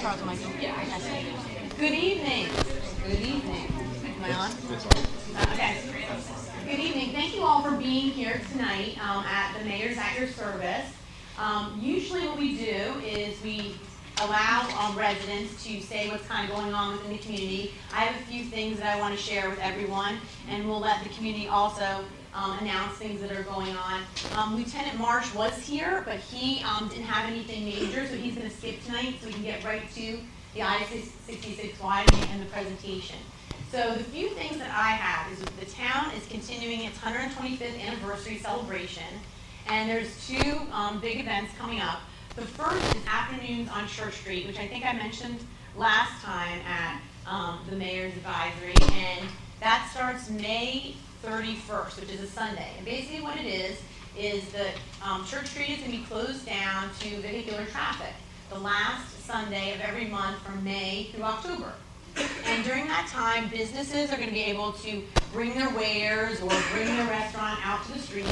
Charles, Michael. Good evening. Good evening. Am I on? Okay. Good evening. Thank you all for being here tonight at the Mayor's at Your Service. Usually what we do is we allow residents to say what's kind of going on within the community. I have a few things that I want to share with everyone, and we'll let the community also announce things that are going on. Lieutenant Marsh was here, but he didn't have anything major, so he's going to skip tonight so we can get right to the I-66 widening and the presentation. So the few things that I have is the town is continuing its 125th anniversary celebration, and there's two big events coming up. The first is afternoons on Church Street, which I think I mentioned last time at the Mayor's Advisory, and that starts May 31st, which is a Sunday. And basically what it is that Church Street is going to be closed down to vehicular traffic the last Sunday of every month from May through October. And during that time, businesses are going to be able to bring their wares or bring their restaurant out to the street.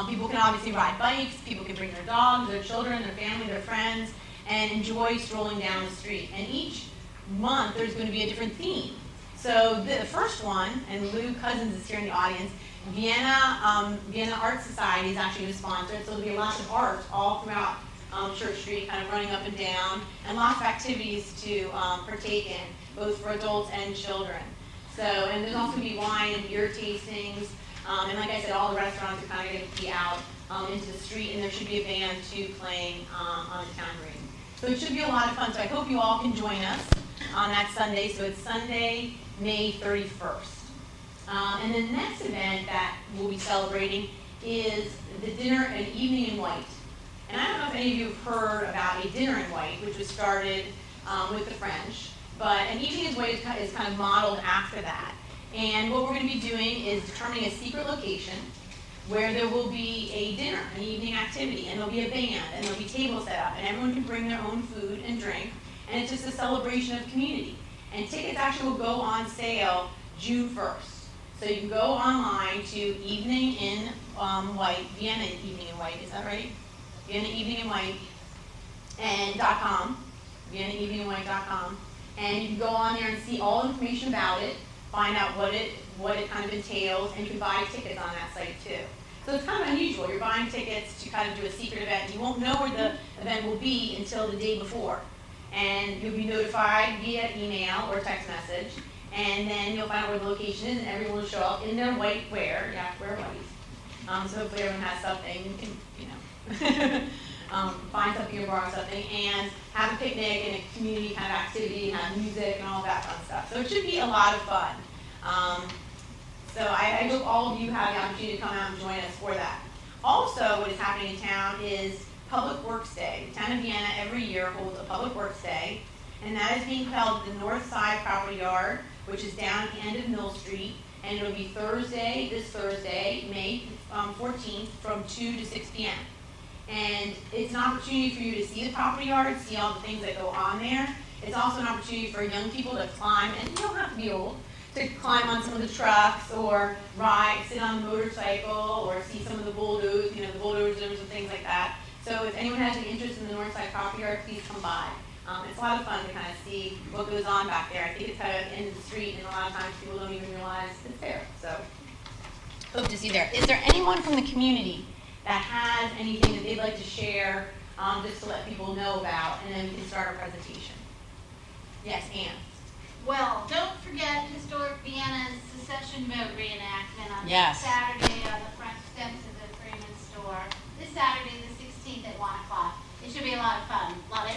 People can obviously ride bikes, people can bring their dogs, their children, their family, their friends, and enjoy strolling down the street. And each month there's going to be a different theme. So the first one, and Lou Cousins is here in the audience, Vienna Art Society is actually going to sponsor it, so there'll be lots of art all throughout Church Street, kind of running up and down, and lots of activities to partake in, both for adults and children. So, and there's also going to be wine and beer tastings, and like I said, all the restaurants are kind of going to be out into the street, and there should be a band too playing on the town green. So it should be a lot of fun, so I hope you all can join us on that Sunday. So it's Sunday, May 31st. And the next event that we'll be celebrating is the dinner and evening in white. And I don't know if any of you have heard about a dinner in white, which was started with the French, but an evening in white is kind of modeled after that. And what we're going to be doing is determining a secret location where there will be a dinner, an evening activity, and there'll be a band, and there'll be tables set up, and everyone can bring their own food and drink, and it's just a celebration of community. And tickets actually will go on sale June 1st. So you can go online to Evening in White, Vienna Evening in White, is that right? Vienna Evening in White, and .com, VienaEveningInWhite.com, and you can go on there and see all information about it, find out what it kind of entails, and you can buy tickets on that site too. So it's kind of unusual. You're buying tickets to kind of do a secret event. You won't know where the event will be until the day before. And you'll be notified via email or text message, and then you'll find out where the location is, and everyone will show up in their white wear. You have to wear white. So hopefully everyone has something, you can, find something or borrow something, and have a picnic and a community kind of activity, and have music and all that fun stuff. So it should be a lot of fun. So I hope all of you have the opportunity to come out and join us for that. Also, what is happening in town is Public Works Day. The town of Vienna every year holds a Public Works Day, and that is being held at the North Side Property Yard, which is down at the end of Mill Street, and it'll be this Thursday, May 14th, from 2 to 6 p.m. And it's an opportunity for you to see the property yard, see all the things that go on there. It's also an opportunity for young people to climb, and you don't have to be old, to climb on some of the trucks or sit on the motorcycle or see some of the bulldozers, the bulldozers and things like that. So if anyone has any interest in the Northside Property Yard, please come by. It's a lot of fun to kind of see what goes on back there. I think it's kind of at the end of the street, and a lot of times people don't even realize it's there. So hope to see you there. Is there anyone from the community that has anything that they'd like to share just to let people know about, and then we can start our presentation? Yes, Anne. Well, don't forget Historic Vienna's secession boat reenactment on Saturday on the front steps of the Freeman store. This Saturday, the 16th at 1 o'clock. It should be a lot of fun. A lot of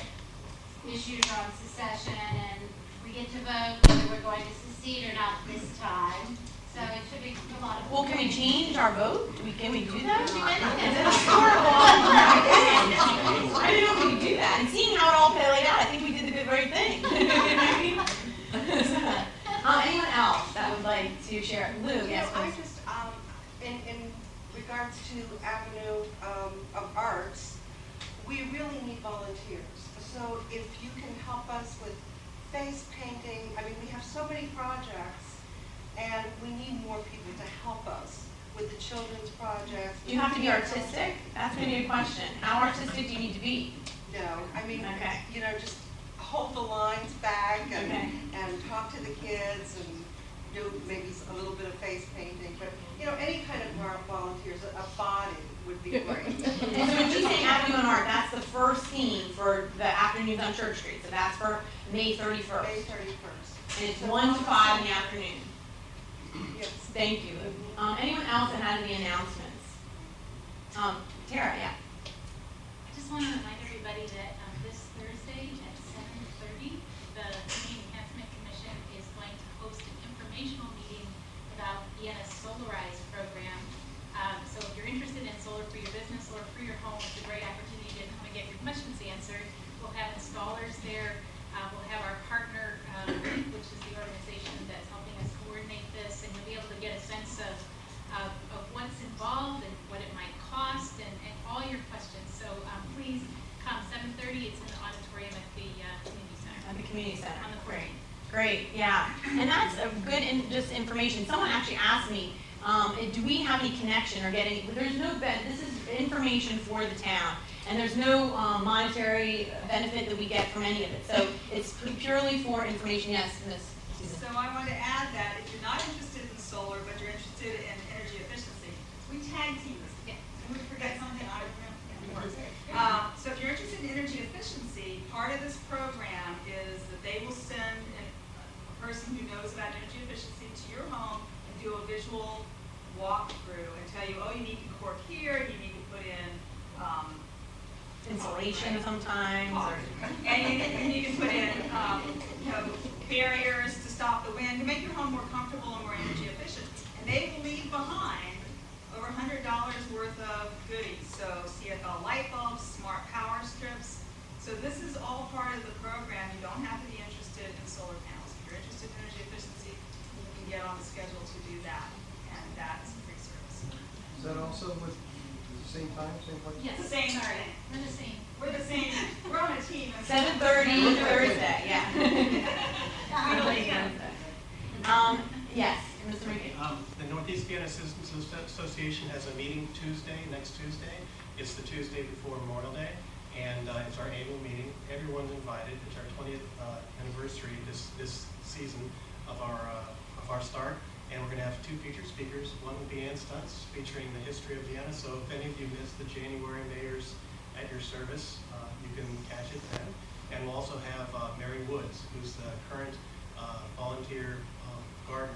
issues on secession, and we get to vote whether we're going to secede or not this time. So it should be a lot of fun. Well, can we change our vote? Can we do that? Is it horrible? I didn't know we could do that. And seeing how it all played out, I think we did the right thing. Anyone else that would like to share? Lou, yes, I just, in regards to Avenue of Arts, we really need volunteers. So if you can help us with face painting, I mean, we have so many projects, and we need more people to help us with the children's projects. Do you have to be artistic? That's going to be a question. How artistic do you need to be? No, I mean, okay. Just hold the lines back and, Okay. and talk to the kids and do maybe a little bit of face painting. But, you know, any kind of volunteers, a body would be great. And so when you say Afternoon Art, that's the first theme for the afternoons on Church Street. So that's for May 31st. May 31st. And it's 1 to 5 in the afternoon. Yes. Thank you. Anyone else that has any announcements? Tara, yeah. I just want to remind everybody that this Thursday at 7:30, the Community Enhancement Commission is going to host an informational meeting about Vienna's Solarize program. So if you're interested in solar for your business or for your home, it's a great opportunity to come and get your questions answered. We'll have installers there. We'll have our partner, which is the organization that's helping us coordinate this, and you'll be able to get a sense of what's involved and what it might cost and all your questions. So please come 7:30. It's in the auditorium at the community center. At the community center. On the Great. Great, yeah. And that's a good just information. Someone actually asked me, do we have any connection or get any, there's no, this is information for the town. And there's no monetary benefit that we get from any of it. So it's purely for information. Yes, Ms. Susan. So I want to add that if you're not interested in solar, but you're interested in energy efficiency, we tag team this. And we forget something on it. So if you're interested in energy efficiency, part of this program is that they will send a person who knows about energy efficiency to your home and do a visual walkthrough and tell you, oh, you need to cork here, you need to put in Insulation sometimes. Or and you can put in barriers to stop the wind to make your home more comfortable and more energy efficient. And they will leave behind over $100 worth of goodies. So CFL light bulbs, smart power strips. So this is all part of the program. You don't have to be interested in solar panels. If you're interested in energy efficiency, you can get on the schedule to do that. And that's a free service. Is that also with the same time, same place? Yes. Same thing. We're the same. We're the same. We're on a team. 7:30 Thursday, yeah. Yes, Mr. McGee. The Northeast Vienna Citizens Association has a meeting next Tuesday. It's the Tuesday before Memorial Day, and it's our annual meeting. Everyone's invited. It's our 20th anniversary this season of our start, and we're going to have 2 featured speakers. One will be Ann Stuntz, featuring the history of Vienna. So if any of you missed the January Mayor's at your service, you can catch it then. And we'll also have Mary Woods, who's the current volunteer gardener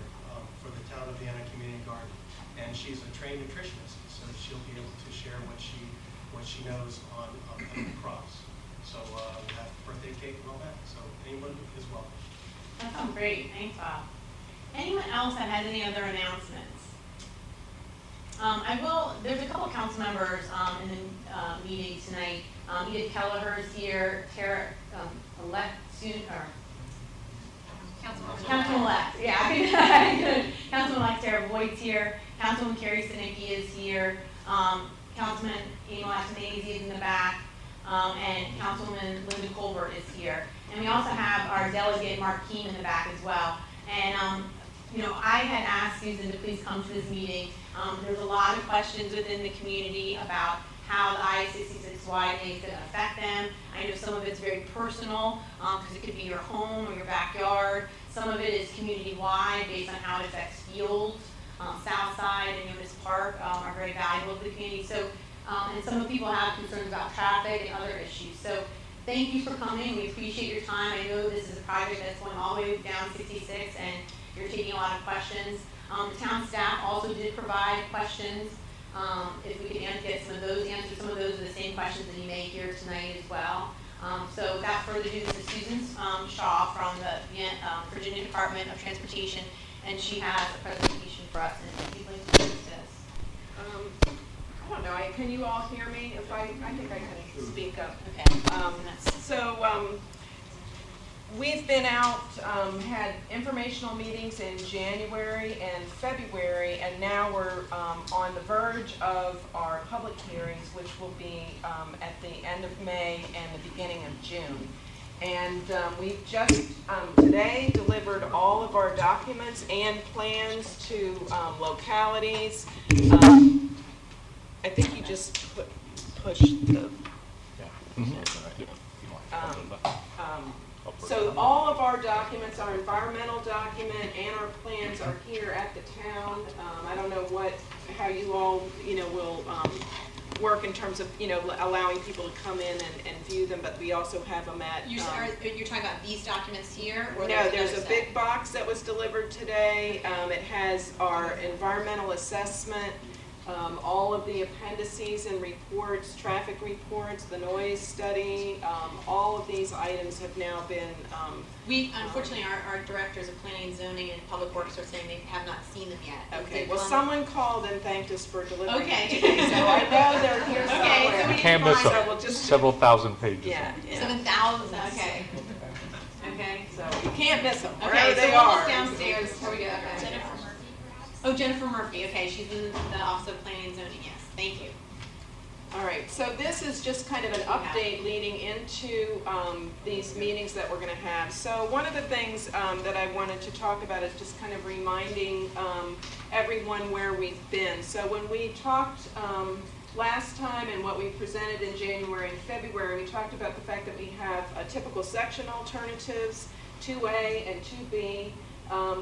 for the town of Vienna Community Garden, and she's a trained nutritionist, so she'll be able to share what she knows on crops. So we have birthday cake and all that. So anyone is welcome. That sounds great. Thanks, Bob. Anyone else that has any other announcements? There's a couple council members in the meeting tonight. Edith Kelleher is here, Tara, Councilman-elect, yeah. Councilman-elect Tara Voigt's here. Councilwoman Carrie Sinicki is here. Councilman Emil Atanasi is in the back. And Councilwoman Linda Colbert is here. And we also have our delegate Mark Keene in the back as well. And I had asked Susan to please come to this meeting. There's a lot of questions within the community about how the I-66 widening is going to affect them. I know some of it's very personal because it could be your home or your backyard. Some of it is community-wide based on how it affects fields. South Side and Eunice Park are very valuable to the community. So, and some of the people have concerns about traffic and other issues. So thank you for coming. We appreciate your time. I know this is a project that's going all the way down 66 and you're taking a lot of questions. The town staff also did provide questions. If we could get some of those answers, some of those are the same questions that you may hear tonight as well. So without further ado, this is Susan Shaw from the Virginia Department of Transportation, and she has a presentation for us. And if you'd like to use this. I don't know. Can you all hear me? I think I can speak up. Okay. We've been out, had informational meetings in January and February, and now we're on the verge of our public hearings, which will be at the end of May and the beginning of June. And we've just today delivered all of our documents and plans to localities. I think you just pushed the... So all of our documents, our environmental document and our plans are here at the town. I don't know how you all, will work in terms of, allowing people to come in and view them, but we also have them at. You're talking about these documents here? Or No, there's a big box that was delivered today. It has our environmental assessment, all of the appendices and reports, traffic reports, the noise study, all of these items have now been. Unfortunately, our directors of planning and zoning and public works are saying they have not seen them yet. Okay, well, someone called and thanked us for delivering Okay. it today, so I know they're here somewhere. Okay, so we Can't miss find them. We'll just, Several thousand pages. yeah. 7,000, okay. Okay. So you can't miss them, Okay, wherever so they we'll are. look downstairs before we go. Okay. Jennifer Murphy, perhaps? Oh, Jennifer Murphy, okay, she's in the Office of Planning and Zoning, yes, thank you. All right, so this is just kind of an update leading into these meetings that we're going to have. So one of the things that I wanted to talk about is just kind of reminding everyone where we've been. So when we talked last time and what we presented in January and February, we talked about the fact that we have typical section alternatives, 2A and 2B.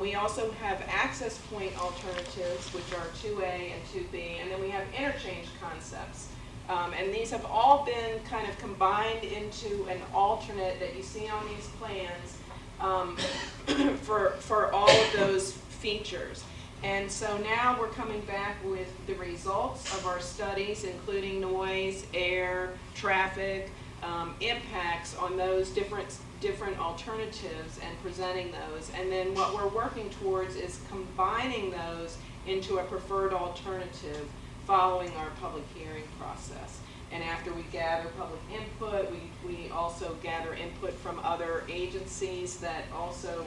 We also have access point alternatives, which are 2A and 2B, and then we have interchange concepts. And these have all been kind of combined into an alternate that you see on these plans for all of those features. And so now we're coming back with the results of our studies, including noise, air, traffic, impacts on those different alternatives and presenting those. And then what we're working towards is combining those into a preferred alternative following our public hearing process. And after we gather public input, we also gather input from other agencies that also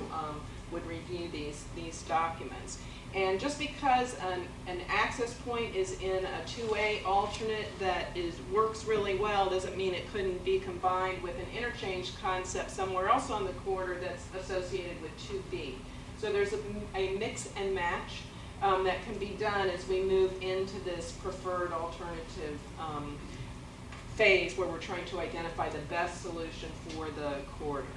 would review these documents. And just because an access point is in a 2A alternate that works really well doesn't mean it couldn't be combined with an interchange concept somewhere else on the corridor that's associated with 2B. So there's a mix and match that can be done as we move into this preferred alternative phase where we're trying to identify the best solution for the corridor.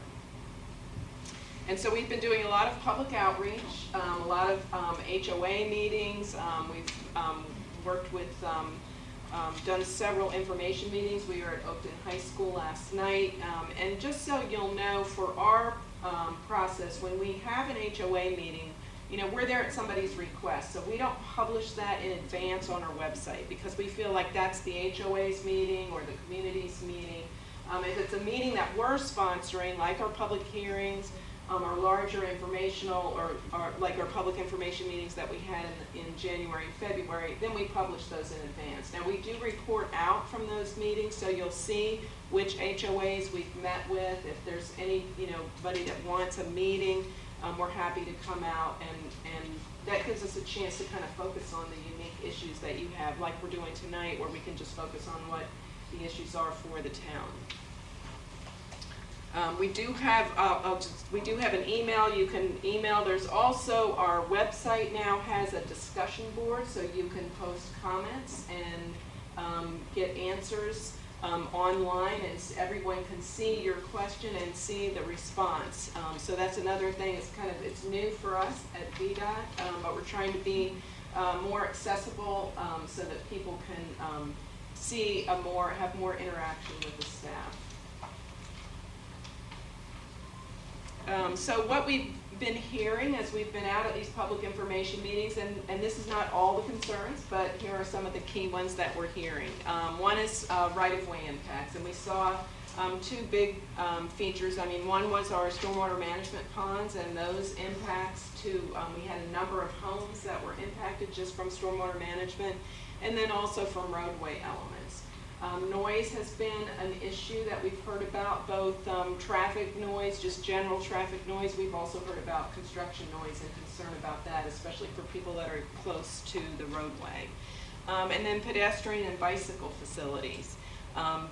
And so we've been doing a lot of public outreach, a lot of HOA meetings. We've worked with, done several information meetings. We were at Oakton High School last night. And just so you'll know, for our process, when we have an HOA meeting, we're there at somebody's request, so we don't publish that in advance on our website because we feel like that's the HOA's meeting or the community's meeting. If it's a meeting that we're sponsoring, like our public hearings, our larger informational or like our public information meetings that we had in January and February, then we publish those in advance. Now we do report out from those meetings, so you'll see which HOAs we've met with. If there's anybody that wants a meeting, we're happy to come out, and that gives us a chance to kind of focus on the unique issues that you have, like we're doing tonight, where we can just focus on what the issues are for the town. We do have an email. You can email. There's also our website now has a discussion board, so you can post comments and get answers online, and everyone can see your question and see the response. So that's another thing. It's new for us at VDOT, but we're trying to be more accessible so that people can have more interaction with the staff. So what we've been hearing as we've been out at these public information meetings, and this is not all the concerns, but here are some of the key ones that we're hearing. One is right-of-way impacts, and we saw two big features. I mean, one was our stormwater management ponds, and those impacts to, we had a number of homes that were impacted just from stormwater management, and then also from roadway elements. Noise has been an issue that we've heard about, both traffic noise, just general traffic noise. We've also heard about construction noise and concern about that, especially for people that are close to the roadway. And then pedestrian and bicycle facilities,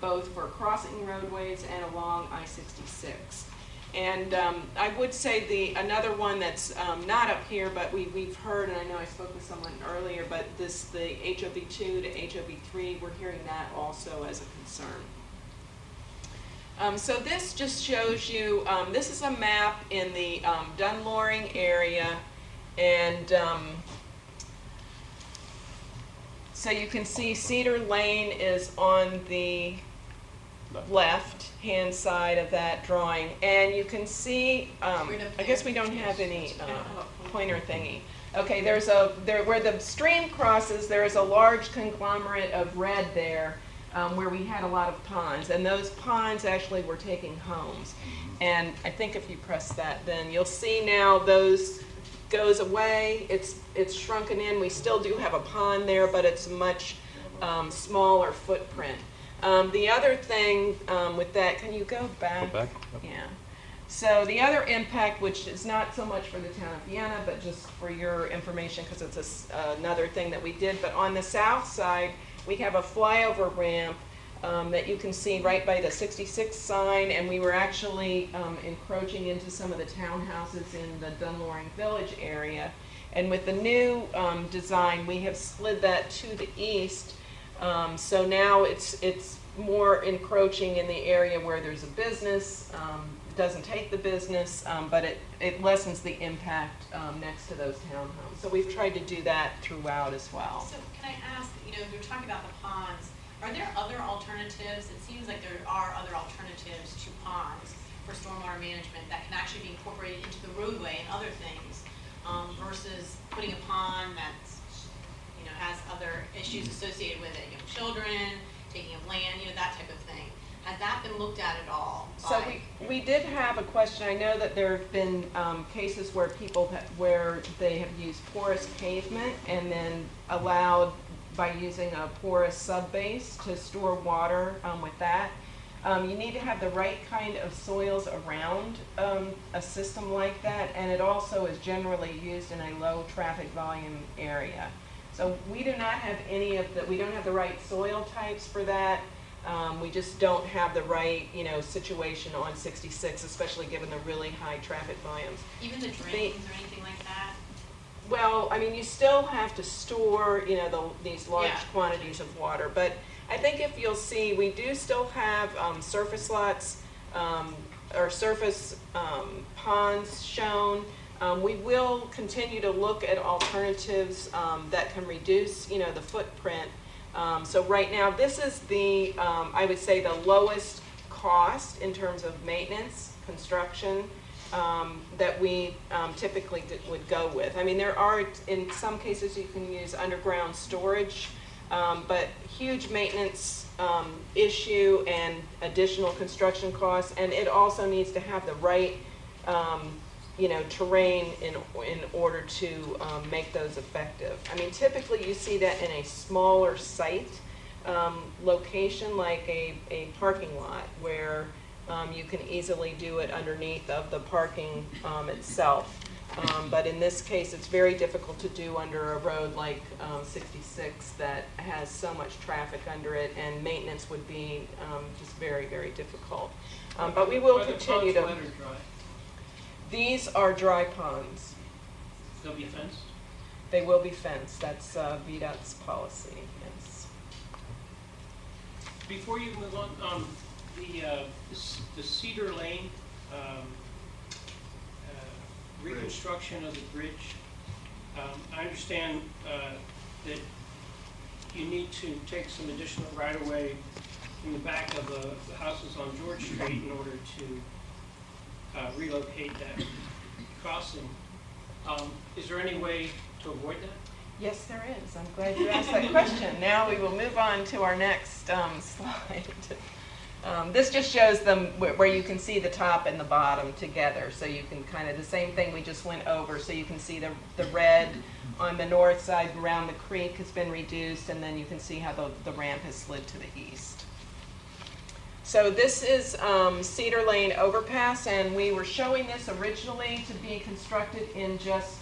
both for crossing roadways and along I-66. And I would say another one that's not up here, but we've heard, and I know I spoke with someone earlier, but the HOV2 to HOV3, we're hearing that also as a concern. So this just shows you, this is a map in the Dunloring area, and so you can see Cedar Lane is on the left-hand side of that drawing, and you can see, I guess we don't have any pointer thingy. Okay, where the stream crosses, there is a large conglomerate of red there, where we had a lot of ponds, and those ponds actually were taking homes. And I think if you press that, then you'll see now those goes away. It's shrunken in. We still do have a pond there, but it's much smaller footprint. The other thing with that, can you go back? Go back? Yeah. So the other impact, which is not so much for the town of Vienna, but just for your information, because it's another thing that we did, but on the south side, we have a flyover ramp that you can see right by the 66 sign, and we were actually encroaching into some of the townhouses in the Dunloring Village area. And with the new design, we have slid that to the east, so now it's more encroaching in the area where there's a business. Doesn't take the business, but it lessens the impact next to those townhomes. So we've tried to do that throughout as well. So can I ask, you're talking about the ponds, are there other alternatives? It seems like there are other alternatives to ponds for stormwater management that can actually be incorporated into the roadway and other things, versus putting a pond that's, has other issues associated with it, children, taking of land, that type of thing. Has that been looked at all? So we did have a question. I know that there have been cases where where they have used porous pavement and then allowed by using a porous subbase to store water with that. You need to have the right kind of soils around a system like that, and it also is generally used in a low traffic volume area. So we do not have any of we don't have the right soil types for that. We just don't have the right, situation on 66, especially given the really high traffic volumes. Even the drains or anything like that? Well, I mean, you still have to store, these large quantities of water. But I think if you'll see, we do still have surface lots or surface ponds shown. We will continue to look at alternatives that can reduce, the footprint. So right now, this is the, I would say, the lowest cost in terms of maintenance, construction, that we typically would go with. I mean, there are, in some cases, you can use underground storage, but huge maintenance issue and additional construction costs, and it also needs to have the right terrain in order to make those effective. I mean, typically you see that in a smaller site location, like a parking lot, where you can easily do it underneath of the parking itself. But in this case, it's very difficult to do under a road like 66 that has so much traffic under it, and maintenance would be just very, very difficult. But we will continue to. These are dry ponds. They'll be fenced? They will be fenced. That's VDOT's policy, yes. Before you move on, the Cedar Lane reconstruction of the bridge, I understand that you need to take some additional right-of-way in the back of the houses on George Street in order to relocate that crossing. Is there any way to avoid that? Yes, there is. I'm glad you asked that question. Now we will move on to our next slide. This just shows them where you can see the top and the bottom together. So you can kind of, the same thing we just went over. So you can see the red on the north side around the creek has been reduced, and then you can see how the ramp has slid to the east. So this is Cedar Lane Overpass, and we were showing this originally to be constructed in just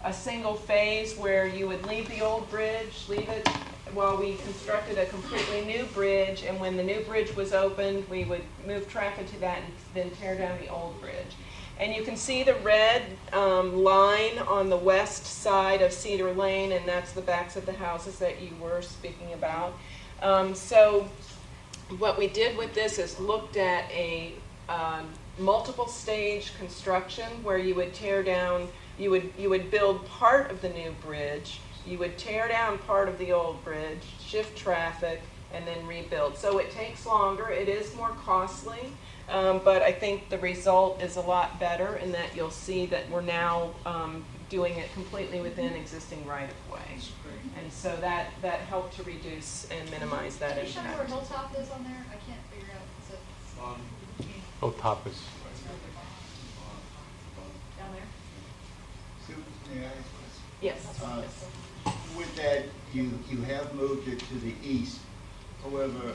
a single phase where you would leave the old bridge, leave it while we constructed a completely new bridge, and when the new bridge was opened, we would move traffic to that and then tear down the old bridge. And you can see the red line on the west side of Cedar Lane, and that's the backs of the houses that you were speaking about. So what we did with this is looked at a multiple stage construction where you would tear down, you would build part of the new bridge, you would tear down part of the old bridge, shift traffic, and then rebuild. So it takes longer, it is more costly, but I think the result is a lot better in that you'll see that we're now doing it completely within existing right-of-way. And so that helped to reduce and minimize that Can you show me where impact. Hilltop is on there? I can't figure out, is it Hilltop is, down there? Sue, may I ask a question? Yes. With that, you have moved it to the east. However,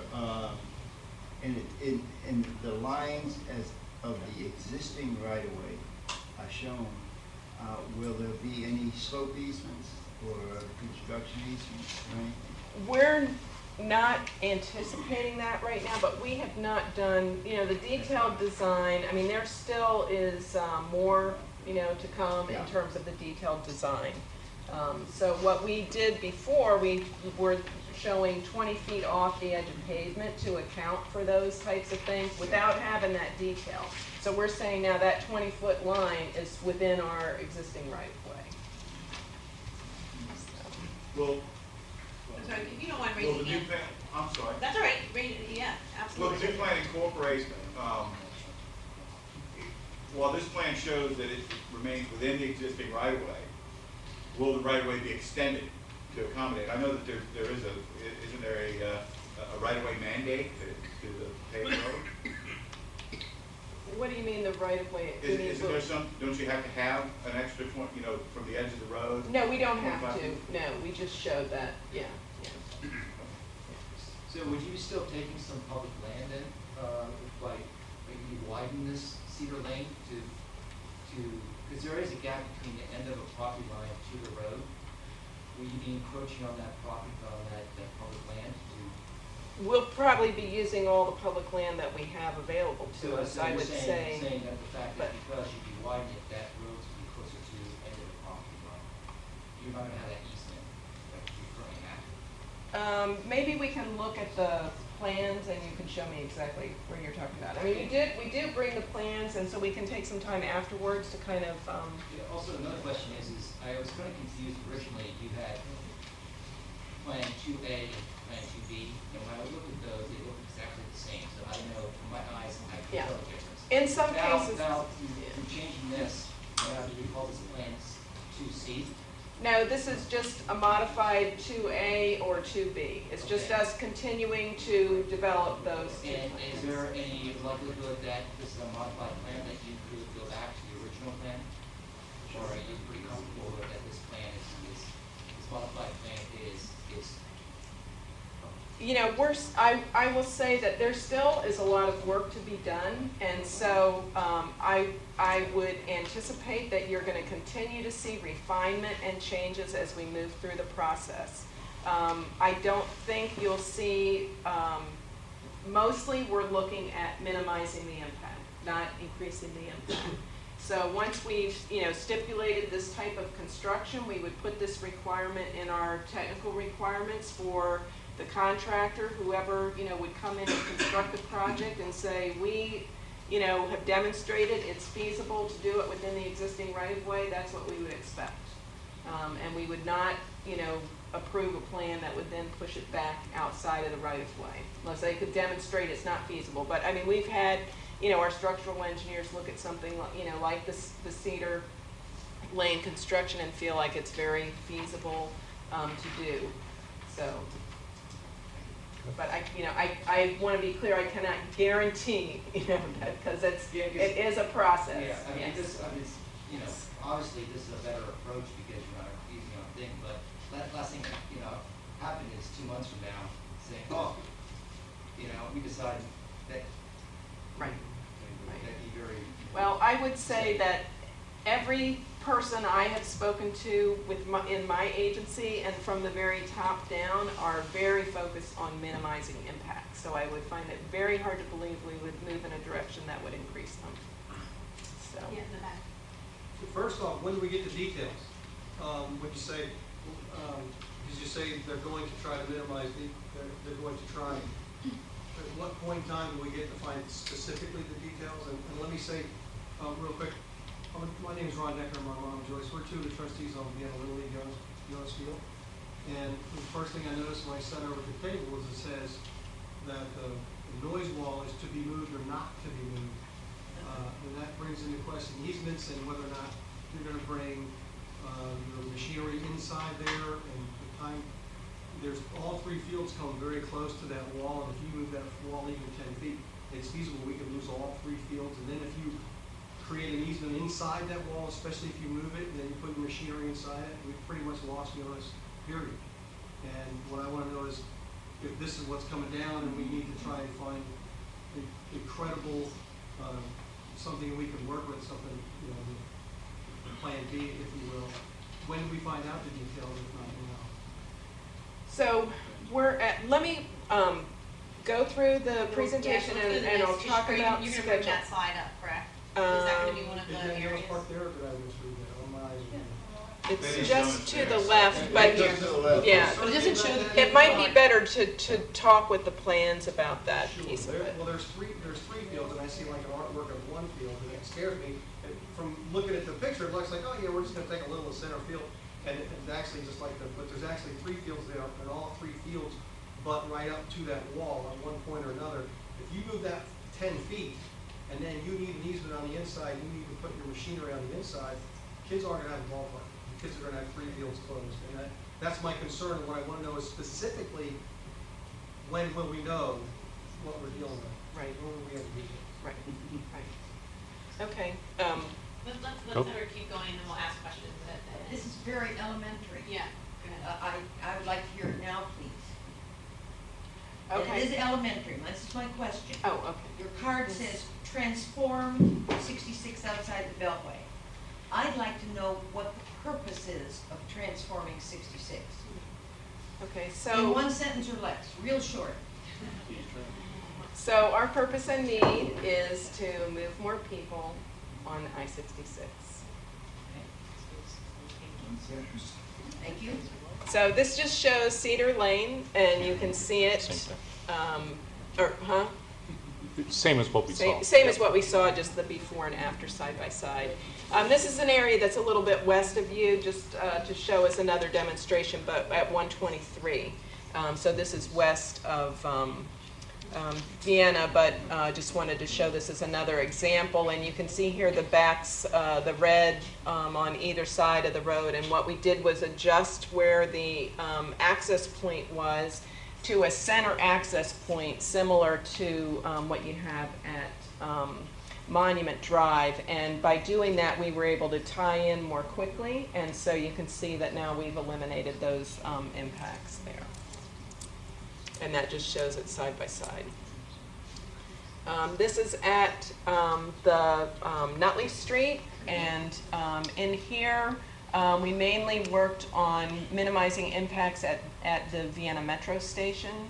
in the lines of the existing right-of-way are shown, will there be any slope easements or construction easements or anything? We're not anticipating that right now, but we have not done, the detailed design. I mean, there still is more, to come in terms of the detailed design. So what we did before, we were showing 20 feet off the edge of pavement to account for those types of things without having that detail. So we're saying now that 20-foot line is within our existing right-of-way. Well, I'm sorry, if you don't mind well, raising the your new hand. plan, I'm sorry. That's all right, yeah, Well, absolutely. the new plan incorporates, while this plan shows that it remains within the existing right-of-way, will the right-of-way be extended to accommodate? I know that there is isn't there a right-of-way mandate to the paved road? What do you mean the right-of-way? Isn't there some, don't you have to have an extra, from the edge of the road? No, we don't have 25 to. feet? No, we just showed that, yeah. So would you be still taking some public land in, like you widen this Cedar Lane because there is a gap between the end of a property line to the road? Will you be encroaching on that property, on that public land to? We'll probably be using all the public land that we have available to us, So I you're would say. saying that the fact that but- because you'd be widening it, that road's would be closer to the end of the property line. You're not gonna have that easement like you currently have. Maybe we can look at the plans and you can show me exactly where you're talking about. I mean, we do bring the plans, and so we can take some time afterwards to kind of, Yeah, also, another question is I was kind of confused originally. You had Plan 2A and Plan 2B, and when I looked at those, they look exactly the same. So I don't know, from my eyes, I can Yeah. tell the difference. in some Now, cases. through changing this, now do we call this Plan 2C? No, this is just a modified 2A or 2B. It's just Okay. us continuing to develop those two And plans. is there any likelihood that this is a modified plan, that you could go back to the original plan? Or are you pretty comfortable that this plan this modified plan is I will say that there still is a lot of work to be done, and so I would anticipate that you're going to continue to see refinement and changes as we move through the process. I don't think you'll see, mostly we're looking at minimizing the impact, not increasing the impact. So once we've, stipulated this type of construction, we would put this requirement in our technical requirements for the contractor, whoever, would come in and construct the project and say, we, have demonstrated it's feasible to do it within the existing right-of-way. That's what we would expect. And we would not, approve a plan that would then push it back outside of the right-of-way, unless they could demonstrate it's not feasible. But, I mean, we've had, our structural engineers look at something, like the Cedar Lane construction and feel like it's very feasible to do. So, but I want to be clear, I cannot guarantee, that, because it is a process. Yeah, I mean, Yes. obviously this is a better approach because you're not using on thing, but last thing, happened is 2 months from now, saying, oh, we decided that. Right. That'd be very. Well, I would say that every person I have spoken to in my agency and from the very top down are very focused on minimizing impact. So I would find it very hard to believe we would move in a direction that would increase them. So. Yeah, in the back. So first off, when do we get the details? When you say, because you say they're going to try to minimize they're going to try. at what point in time do we get to find specifically the details? And let me say, real quick, my name is Ron Decker, and my mom Joyce. We're two of the trustees on Vienna Little League Young's Field. And the first thing I noticed when I sat over at the table is it says that the noise wall is to be moved or not to be moved. And that brings into question easements and whether or not you're going to bring your machinery inside there. And the time, there's all three fields come very close to that wall, and if you move that wall even 10 feet, it's feasible we could lose all three fields. And then if you create an easement inside that wall, especially if you move it and then you put your machinery inside it, we've pretty much lost the notice, period. And what I want to know is if this is what's coming down and we need to try and find a credible, something we can work with, something, you know, the plan B, if you will. When do we find out the details, if not now? So we're at, let me go through the presentation and I'll talk about You're schedule. going to bring that slide up, correct? Is that going to be one of the Is that areas? yellow part there, or did I misread that? Oh, my eyes are- It's just to the left, but Just to the left. yeah. But it doesn't show the. It might be better to talk with the plans about that Sure. piece of it. Well, there's three fields, and I see like an artwork of one field, and it scares me. And from looking at the picture, it looks like, oh yeah, we're just gonna take a little of center field, and it's actually just like but there's actually three fields there, and all three fields butt right up to that wall at one point or another. If you move that 10 feet, and then you need an easement on the inside, you need to put your machinery on the inside, kids aren't gonna have a ballpark. The kids are gonna have three fields closed, and that's my concern. And what I wanna know is specifically, when will we know what we're dealing with? Right. When will we have details? Right, right. Okay. Let's let her keep going and then we'll ask questions. This is very elementary. Yeah, go ahead. I would like to hear it now, please. Okay. It is elementary, this is my question. Oh, okay. Your card says transform 66 outside the Beltway. I'd like to know what the purpose is of transforming 66. Okay, In so, one sentence or less, real short. so our purpose and need is to move more people on I-66. Thank you. So this just shows Cedar Lane, and you can see it, Same as what we saw. Same as what we saw, just the before and after side by side. This is an area that's a little bit west of you, just to show us another demonstration, but at 123. So this is west of Vienna, but just wanted to show this as another example. And you can see here the backs, the red on either side of the road. And what we did was adjust where the access point was to a center access point similar to what you have at Monument Drive. And by doing that, we were able to tie in more quickly. And so you can see that now we've eliminated those impacts there. And that just shows it side by side. This is at the Nutley Street, and in here we mainly worked on minimizing impacts at the Vienna Metro station.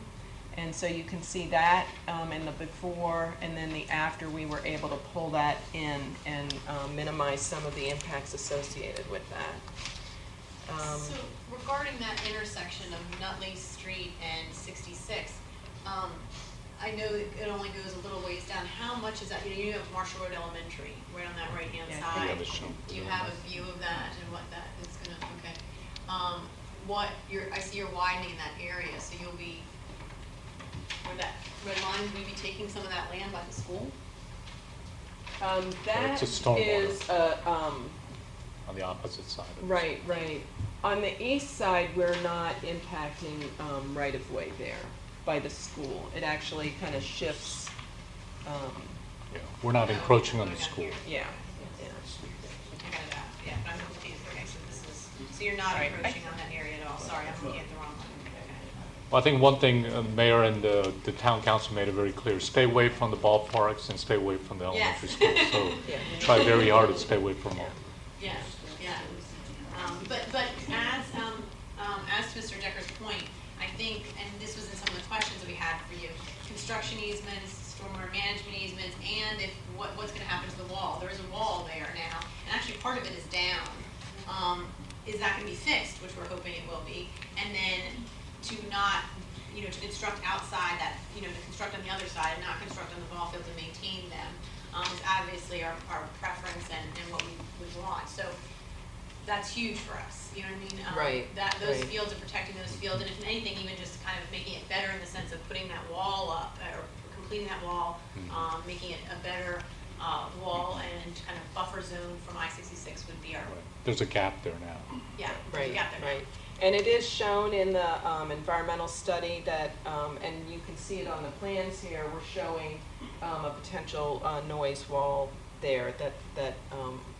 And so you can see that in the before and then the after, we were able to pull that in and minimize some of the impacts associated with that. So regarding that intersection of Nutley Street and 66, I know that it only goes a little ways down. How much is that? You have Marshall Road Elementary right on that right-hand side. You have a view of that and what that is going to, okay. I see you're widening that area, so you'll be, where that red line, will you be taking some of that land by the school? That It's a stormwater. is On the opposite side. right, right. On the east side, we're not impacting right-of-way there by the school. It actually kind of shifts, Yeah, we're not encroaching on the school. yeah. I got it out. Yeah, but I'm confused. Okay, so this is, so you're not Right. encroaching on that area at all. Sorry, I'm looking at the wrong one. Okay. Well, I think one thing the mayor and the town council made it very clear: stay away from the ballparks and stay away from the elementary schools. So Yeah. try very hard to stay away from all. Yes, yeah. But as to Mr. Decker's point, I think, and this was in some of the questions that we had for you, construction easements, stormwater management easements, and if what's going to happen to the wall. There is a wall there now, and actually part of it is down. Is that going to be fixed, which we're hoping it will be, and then to not, to construct outside that, the construction construct on the other side and not construct on the ball fields and maintain them, is obviously our preference and what we would want. So that's huge for us, you know what I mean? Right, Those right. fields and protecting those fields, and if anything, even just kind of making it better in the sense of putting that wall up, or completing that wall, making it a better wall and kind of buffer zone from I-66 would be our, There's a gap there now. yeah, there's a Right, gap there. right. And it is shown in the environmental study that, and you can see it on the plans here, we're showing a potential noise wall there that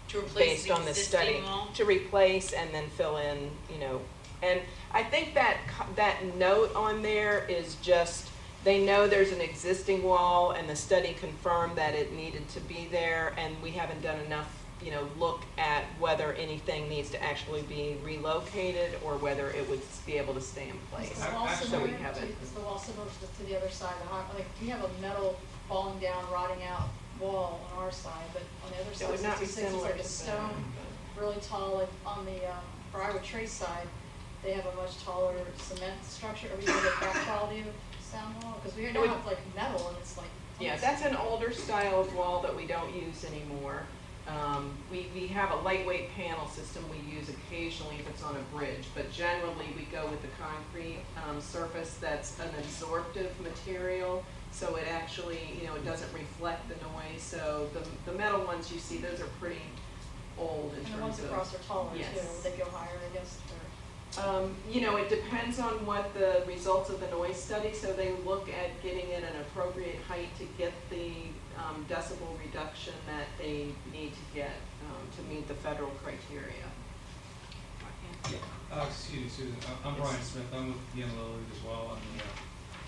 To replace based the on the existing study. wall? To replace and then fill in, you know. And I think that that note on there is just, they know there's an existing wall and the study confirmed that it needed to be there, and we haven't done enough, you know, look at whether anything needs to actually be relocated or whether it would be able to stay in place. Is the wall So similar we haven't. is the wall similar to the other side? Like, we have a metal falling down, rotting out wall on our side, but on the other side, would not be 66 is similar like a to stone, really tall. Like on the Briarwood Trace side, they have a much taller cement structure. Are we going to get that quality of sound wall? Because we now have like metal, and it's like Yeah, that's an older style of wall that we don't use anymore. We have a lightweight panel system we use occasionally if it's on a bridge, but generally we go with the concrete surface that's an absorptive material, so it actually, you know, it doesn't reflect the noise. So the metal ones you see, those are pretty old in and terms of. the ones across are taller Yes. too. They go higher, I guess. You know, it depends on what the results of the noise study, so they look at getting it an appropriate height to get the decibel reduction that they need to get to meet the federal criteria. Excuse me, Susan. I'm Brian Smith. I'm with Vienna as well. I'm the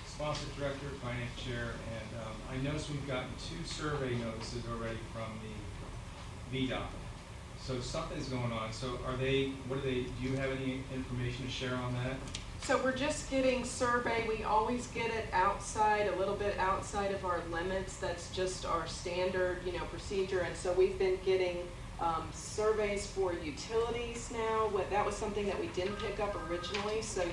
sponsor director, finance chair, and I noticed we've gotten 2 survey notices already from the VDOT. So something's going on. So do you have any information to share on that? So we're just getting survey, we always get it outside, a little bit outside of our limits. That's just our standard, you know, procedure. And so we've been getting surveys for utilities now. That was something that we didn't pick up originally, so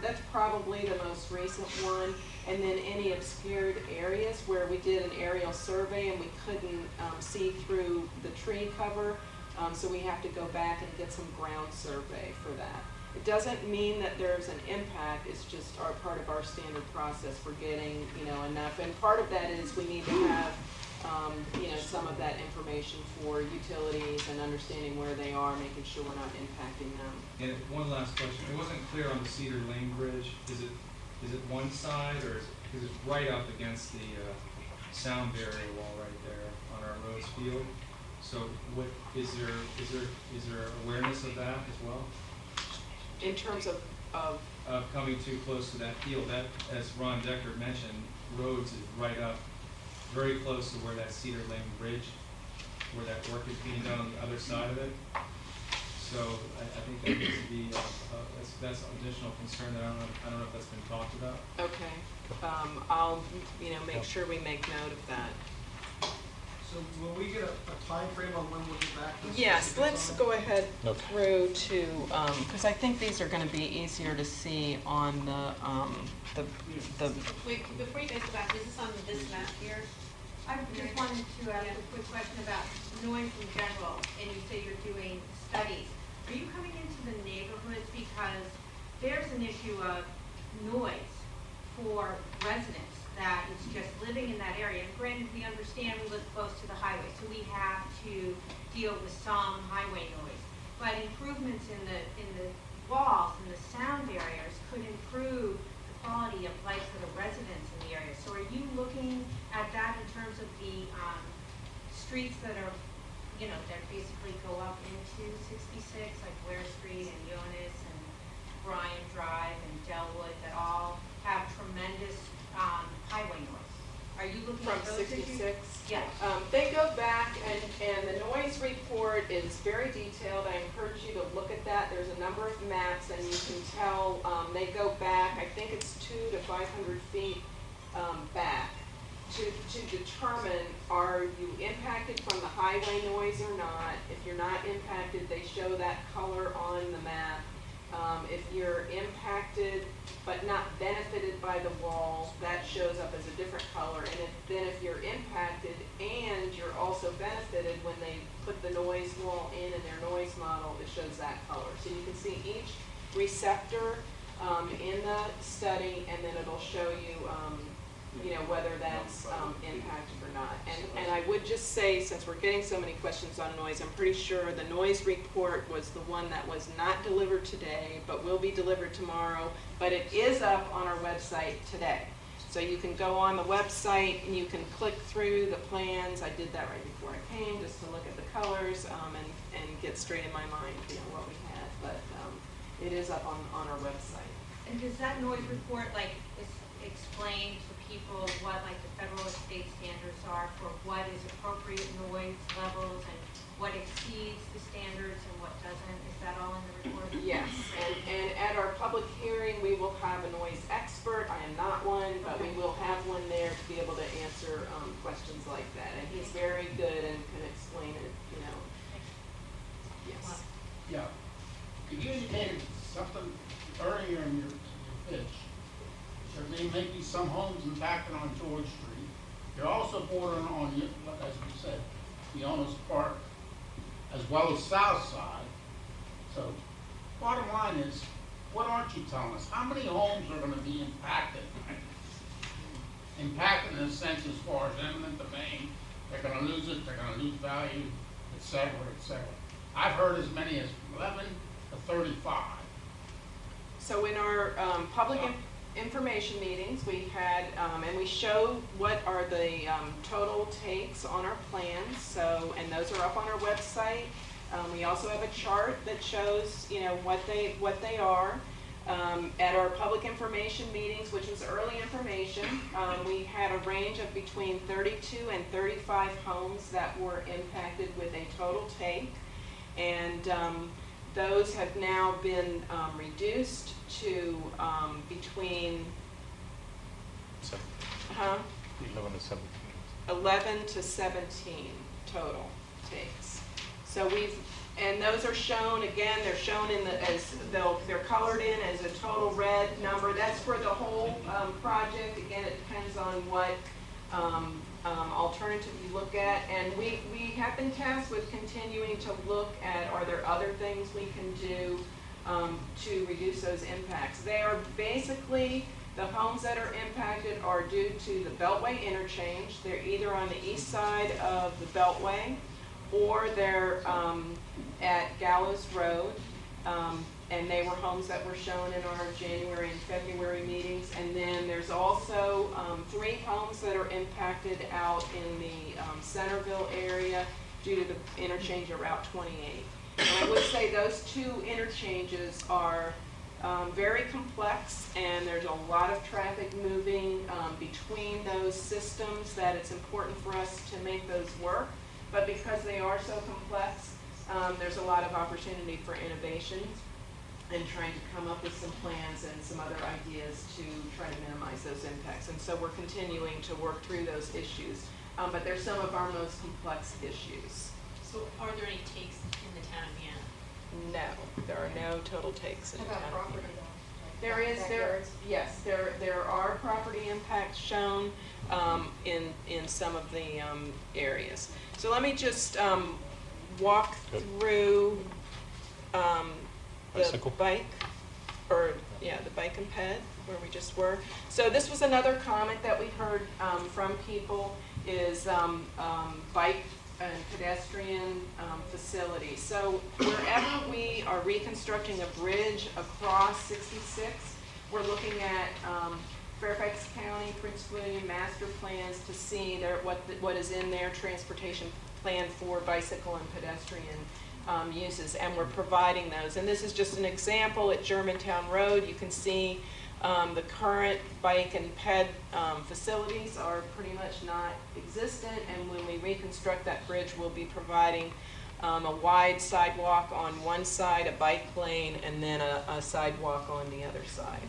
that's probably the most recent one. And then any obscured areas where we did an aerial survey and we couldn't see through the tree cover, so we have to go back and get some ground survey for that. It doesn't mean that there's an impact, it's just part of our standard process for getting, you know, enough. And part of that is we need to have, you know, some of that information for utilities and understanding where they are, making sure we're not impacting them. And one last question. It wasn't clear on the Cedar Lane Bridge. Is it one side, or is it right up against the sound barrier wall right there on our Rose Field? So what is there awareness of that as well? In terms of Coming too close to that field, that, as Ron Decker mentioned, Rhodes is right up, very close to where that Cedar Lane Bridge, where that work is being done on the other side of it. So I think that needs to be, that's an additional concern that I don't know if that's been talked about. Okay, I'll, you know, make sure we make note of that. So will we get a time frame on when we'll get back to the Yes, specifics let's on it? go ahead Okay. through to, because I think these are going to be easier to see on the Wait, before you guys go back, is this on this map here? I just wanted to ask a quick question about noise in general, and you say you're doing studies. Are you coming into the neighborhoods because there's an issue of noise for residents that is just living in that area? And granted, we understand we live close to the highway, so we have to deal with some highway noise. But improvements in the walls and the sound barriers could improve the quality of life for the residents in the area. So are you looking at that in terms of the streets that are, you know, that basically go up into 66, like Ware Street and Jonas and Bryan Drive and Delwood, that all have tremendous highway noise? Are you looking from at those issues? 66. Yes. They go back, and the noise report is very detailed. I encourage you to look at that. There's a number of maps, and you can tell they go back, I think it's 200 to 500 feet back to determine, are you impacted from the highway noise or not. If you're not impacted, they show that color on the map. If you're impacted, but not benefited by the wall, that shows up as a different color. And then if you're impacted and you're also benefited when they put the noise wall in their noise model, it shows that color. So you can see each receptor in the study, and then it'll show you, whether that's impacted or not. And I would just say, since we're getting so many questions on noise, I'm pretty sure the noise report was the one that was not delivered today, but will be delivered tomorrow. But it is up on our website today. So you can go on the website and you can click through the plans. I did that right before I came, just to look at the colors and get straight in my mind, what we had. But it is up on our website. And does that noise report explain to people what the federal and state standards are for what is appropriate noise levels and what exceeds the standards and what doesn't? Is that all in the report? Yes, and at our public hearing, we will have a noise expert. I am not one, but we will have one there to be able to answer questions like that. And he's very good and can explain it, Yes. Yeah. You indicated something earlier in your pitch. There may be some homes impacted on George Street. You're also bordering on, as we said, the owner's park, as well as South Side. So, bottom line is, what aren't you telling us? How many homes are going to be impacted? Impacted in a sense as far as eminent domain, they're going to lose it, they're going to lose value, et cetera, et cetera. I've heard as many as 11 to 35. So in our public information meetings, we had, and we show what are the total takes on our plans. So, and those are up on our website. We also have a chart that shows, what they are. At our public information meetings, which was early information, we had a range of between 32 and 35 homes that were impacted with a total take. And those have now been reduced to between 11 to 17 total takes. So and those are shown, again, they're shown they're colored in as a total red number. That's for the whole project. Again, it depends on what alternative you look at. And we have been tasked with continuing to look at, are there other things we can do to reduce those impacts. They are basically, the homes that are impacted are due to the Beltway interchange. They're either on the east side of the Beltway, or they're at Gallows Road, and they were homes that were shown in our January and February meetings. And then there's also 3 homes that are impacted out in the Centerville area due to the interchange of Route 28. And I would say those 2 interchanges are very complex, and there's a lot of traffic moving between those systems that it's important for us to make those work. But because they are so complex, there's a lot of opportunity for innovation and trying to come up with some plans and some other ideas to try to minimize those impacts. And so we're continuing to work through those issues. But they're some of our most complex issues. So are there any takes in the town of Vienna? No, there are no total takes in the town of Vienna. Backyards? Yes, there are property impacts shown in some of the areas. So let me just walk through the bike, the bike and ped, where we just were. So this was another comment that we heard from people, is bike and pedestrian facilities. So wherever we are reconstructing a bridge across 66, we're looking at Fairfax County, Prince William master plans to see what is in their transportation plan for bicycle and pedestrian uses, and we're providing those. And this is just an example at Germantown Road. You can see the current bike and ped facilities are pretty much not existent, and when we reconstruct that bridge, we'll be providing a wide sidewalk on one side, a bike lane, and then a sidewalk on the other side.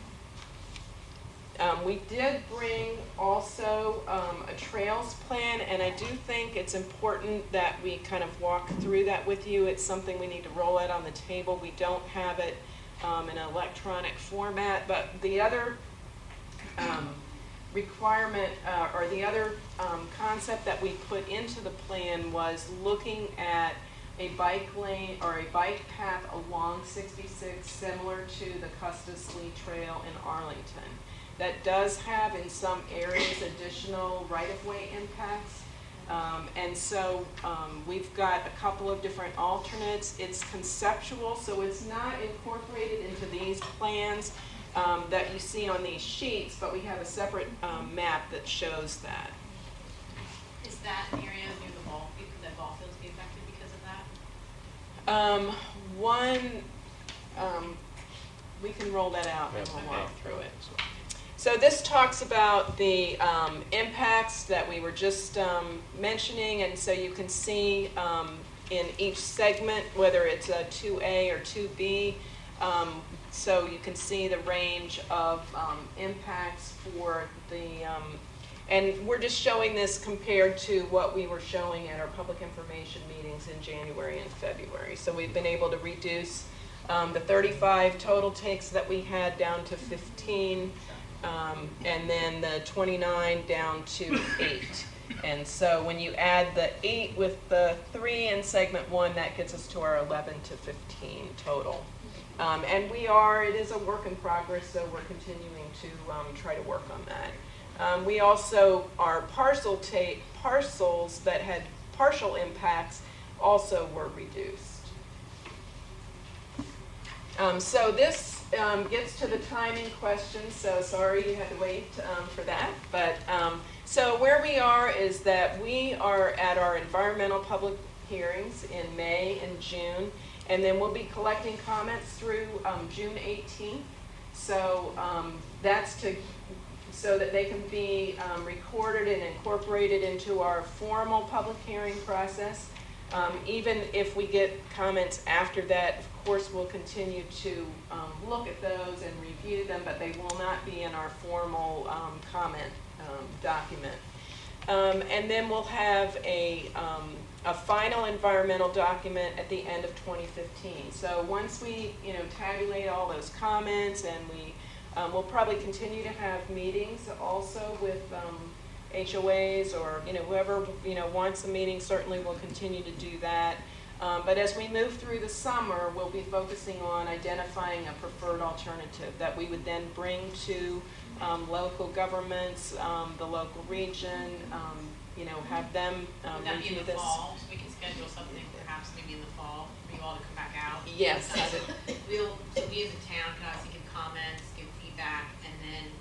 We did bring also a trails plan, and I do think it's important that we kind of walk through that with you. It's something we need to roll out on the table. We don't have it in an electronic format, but the other requirement, or the other concept that we put into the plan was looking at a bike lane or a bike path along 66, similar to the Custis Lee Trail in Arlington. That does have in some areas additional right-of-way impacts. And so we've got a couple of different alternates. It's conceptual, so it's not incorporated into these plans that you see on these sheets, but we have a separate map that shows that. Is that an area near the ball, could the ball fields be affected because of that? We can roll that out and we'll walk through it. So this talks about the impacts that we were just mentioning, and so you can see in each segment whether it's a 2A or 2B. So you can see the range of impacts for the, and we're just showing this compared to what we were showing at our public information meetings in January and February. So we've been able to reduce the 35 total takes that we had down to 15. And then the 29 down to 8. And so when you add the 8 with the 3 in segment 1, that gets us to our 11 to 15 total. And it is a work in progress, so we're continuing to try to work on that. We also, our parcels that had partial impacts also were reduced. So this gets to the timing question, so sorry you had to wait for that. But so where we are is that we are at our environmental public hearings in May and June, and then we'll be collecting comments through June 18th. So that's so that they can be recorded and incorporated into our formal public hearing process. Even if we get comments after that, of course, we'll continue to look at those and review them, but they will not be in our formal comment document. And then we'll have a final environmental document at the end of 2015. So once we, tabulate all those comments, and we'll probably continue to have meetings also with HOAs or whoever wants a meeting. Certainly will continue to do that. But as we move through the summer, we'll be focusing on identifying a preferred alternative that we would then bring to local governments, the local region, have them Would that be review in the this. fall? So we can schedule something perhaps maybe in the fall for you all to come back out? Yes. So we as a town can obviously give comments, give feedback, and then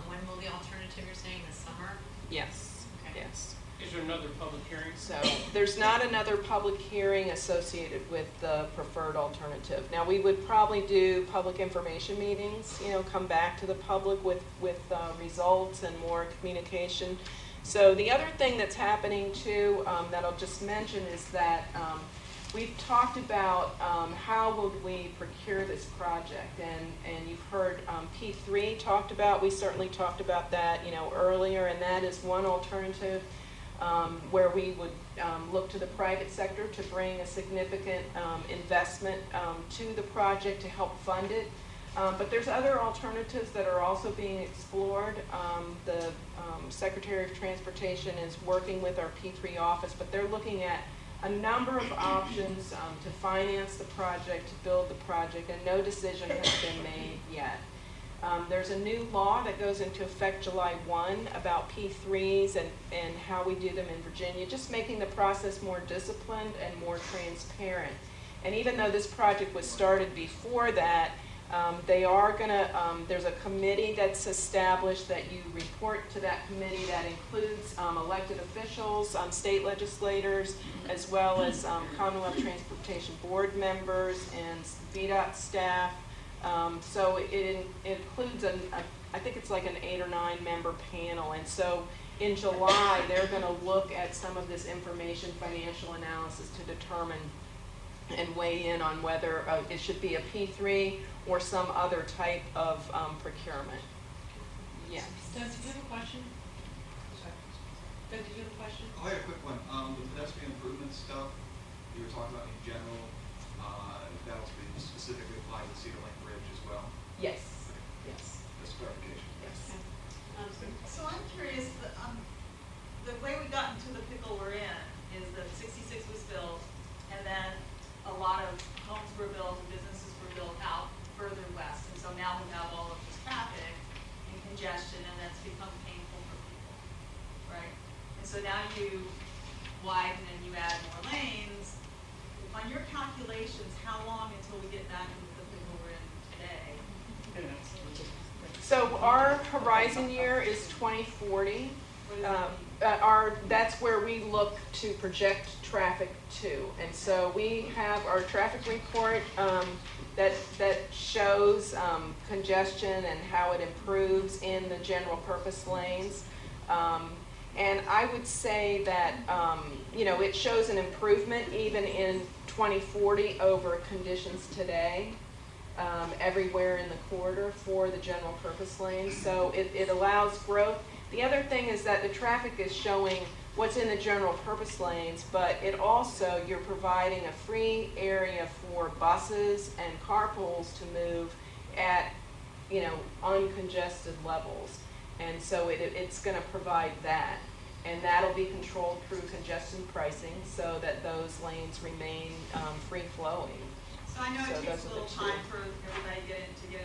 when will the alternative, you're saying, this summer? Yes. Okay. Yes. Is there another public hearing? So there's not another public hearing associated with the preferred alternative. Now, we would probably do public information meetings, come back to the public with results and more communication. So the other thing that's happening too, that I'll just mention, is that we've talked about how would we procure this project, and you've heard P3 talked about. We certainly talked about that earlier, and that is one alternative. Where we would look to the private sector to bring a significant investment to the project to help fund it. But there's other alternatives that are also being explored. The Secretary of Transportation is working with our P3 office, but they're looking at a number of options to finance the project, to build the project, and no decision has been made yet. There's a new law that goes into effect July 1 about P3s and how we do them in Virginia, just making the process more disciplined and more transparent. And even though this project was started before that, they are going to, there's a committee that's established that you report to that committee that includes elected officials, state legislators, as well as Commonwealth Transportation Board members and VDOT staff. So it includes, I think it's like an 8 or 9 member panel. And so in July, they're going to look at some of this information financial analysis to determine and weigh in on whether it should be a P3 or some other type of procurement. Yes. Doug, did you have a question? Doug, did you have a question? Oh, I had a quick one. The pedestrian improvement stuff you were talking about in general, that'll be specifically applied to Cedar Lake Bridge as well? Yes, yes, Just clarification. yes. So I'm curious, the way we got into the pickle we're in is that 66 was built, and then a lot of homes were built and businesses were built out further west. And so now we have all of this traffic and congestion, and that's become painful for people, right? And so now you widen and you add more lanes. On your calculations, how long until we get back into the pickle we're in today? So our horizon year is 2040. What does that mean? That's where we look to project traffic to. And so we have our traffic report that shows congestion and how it improves in the general purpose lanes. And I would say that, it shows an improvement even in 2040 over conditions today. Everywhere in the corridor for the general purpose lanes. So it allows growth. The other thing is that the traffic is showing what's in the general purpose lanes, but it also, you're providing a free area for buses and carpools to move at, uncongested levels. And so it's going to provide that. And that'll be controlled through congestion pricing so that those lanes remain free-flowing. So I know So it takes those a are the little two. time for everybody to get into the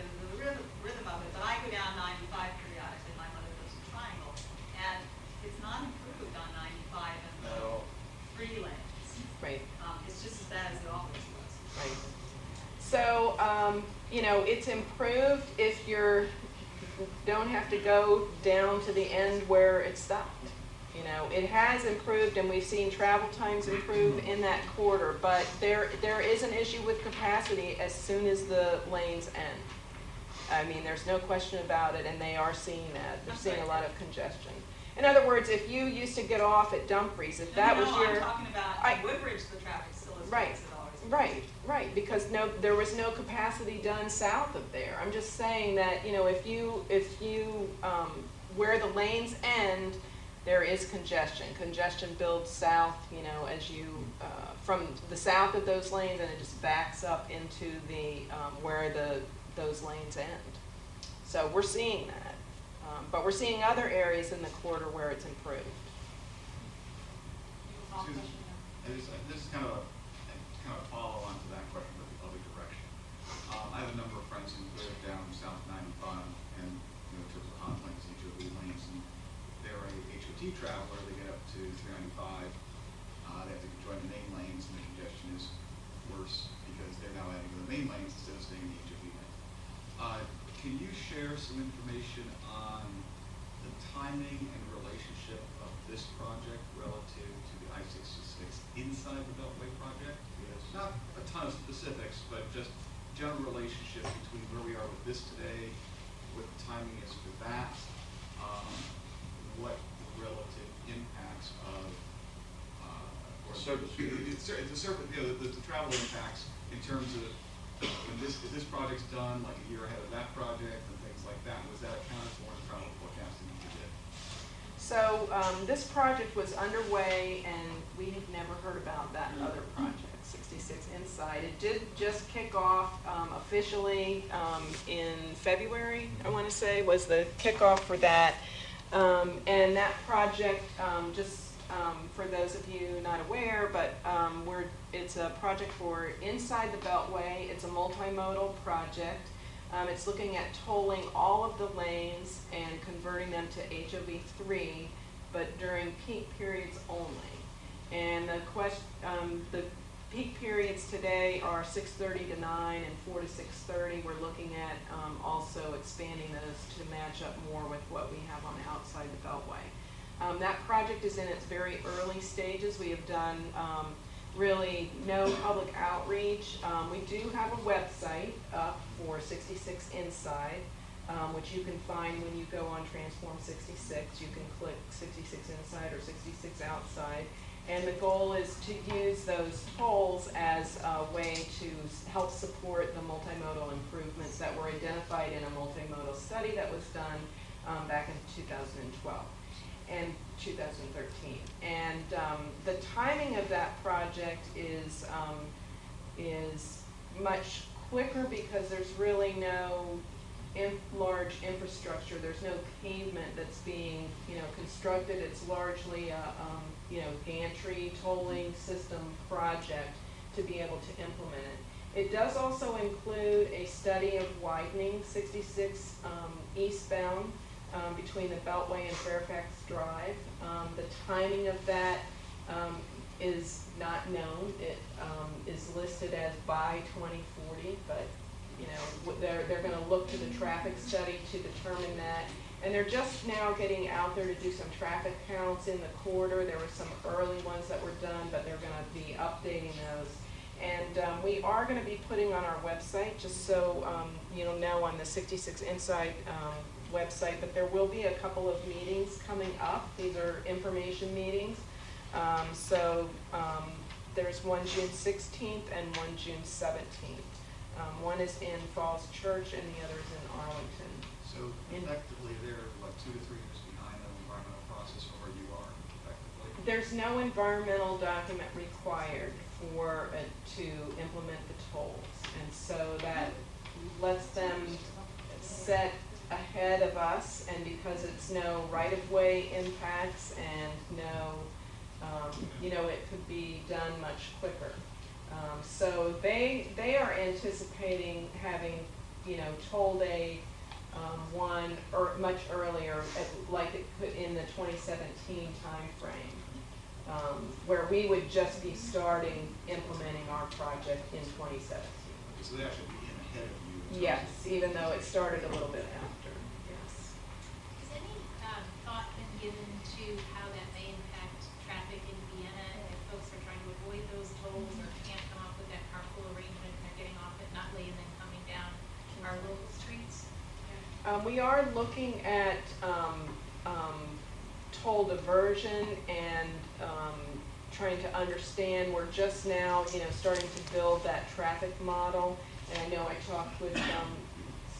rhythm of it, but I go down 95 periodically. My mother lives in Triangle, and it's not improved on 95 and the free lanes. Right. It's just as bad as it always was. Right. So, it's improved if don't have to go down to the end where it stopped. It has improved, and we've seen travel times improve in that corridor, but there is an issue with capacity as soon as the lanes end. I mean, there's no question about it, and they are seeing that. They're seeing a lot of congestion. In other words, if you used to get off at Dumfries, if that was your... I'm talking about Woodbridge, the traffic still is right, as it always was. right, because there was no capacity done south of there. I'm just saying that, if you where the lanes end, there is congestion. Congestion builds south, as you, from the south of those lanes, and it just backs up into the, where those lanes end. So we're seeing that. But we're seeing other areas in the corridor where it's improved. This is kind of a follow-on to that question, but the other direction. I have a number of friends who live down South 95, and in terms of hot lanes, HOV lanes, and they're a HOT traveler. They get up to 395. They have to join the main lanes, and the congestion is worse because they're now adding to the main lanes instead of staying in the HOV lane. Can you share some information on the timing and relationship of this project relative to the I-66 inside the Beltway project? Yes. Not a ton of specifics, but just general relationship between where we are with this today, what the timing is for that, what the relative impacts of the travel impacts in terms of when if this project's done like a year ahead of that project and things like that. Was that accounted for in travel forecasting that you did? So this project was underway, and we had never heard about that other project, 66 Inside. It did just kick off officially in February, I want to say, was the kickoff for that. And that project, for those of you not aware, but it's a project for inside the Beltway. It's a multimodal project. It's looking at tolling all of the lanes and converting them to HOV3, but during peak periods only. And the peak periods today are 6:30 to 9 and 4 to 6:30. We're looking at also expanding those to match up more with what we have on the outside the Beltway. That project is in its very early stages. We have done really no public outreach. We do have a website up for 66 Inside, which you can find when you go on Transform 66. You can click 66 Inside or 66 Outside. And the goal is to use those tolls as a way to help support the multimodal improvements that were identified in a multimodal study that was done back in 2012 and 2013. And the timing of that project is is much quicker because there's really no large infrastructure. There's no pavement that's being, constructed. It's largely a, gantry tolling system project to be able to implement it. It does also include a study of widening 66 eastbound between the Beltway and Fairfax Drive. The timing of that is not known. It is listed as by 2040, but they're going to look to the traffic study to determine that. And they're just now getting out there to do some traffic counts in the corridor. There were some early ones that were done, but they're going to be updating those. And we are going to be putting on our website, just so you'll know, on the 66 Inside website, but there will be a couple of meetings coming up. These are information meetings. There's one June 16th and one June 17th. One is in Falls Church and the other is in Arlington. So effectively, they're like 2 to 3 years behind the environmental process, or you are effectively? There's no environmental document required for to implement the tolls, and so that lets them set ahead of us, and because it's no right-of-way impacts and no, it could be done much quicker. So they are anticipating having, toll day one or much earlier, like it could in the 2017 timeframe, where we would just be starting implementing our project in 2017. So they actually begin ahead of you? Yes, even though it started a little bit after. Yes. Has any thought been given to how that may impact traffic in Vienna if folks are trying to avoid those tolls or can't come up with that carpool arrangement and they're getting off at Nutley and then coming down our local streets? We are looking at toll diversion and trying to understand. We're just now, starting to build that traffic model. And I know I talked with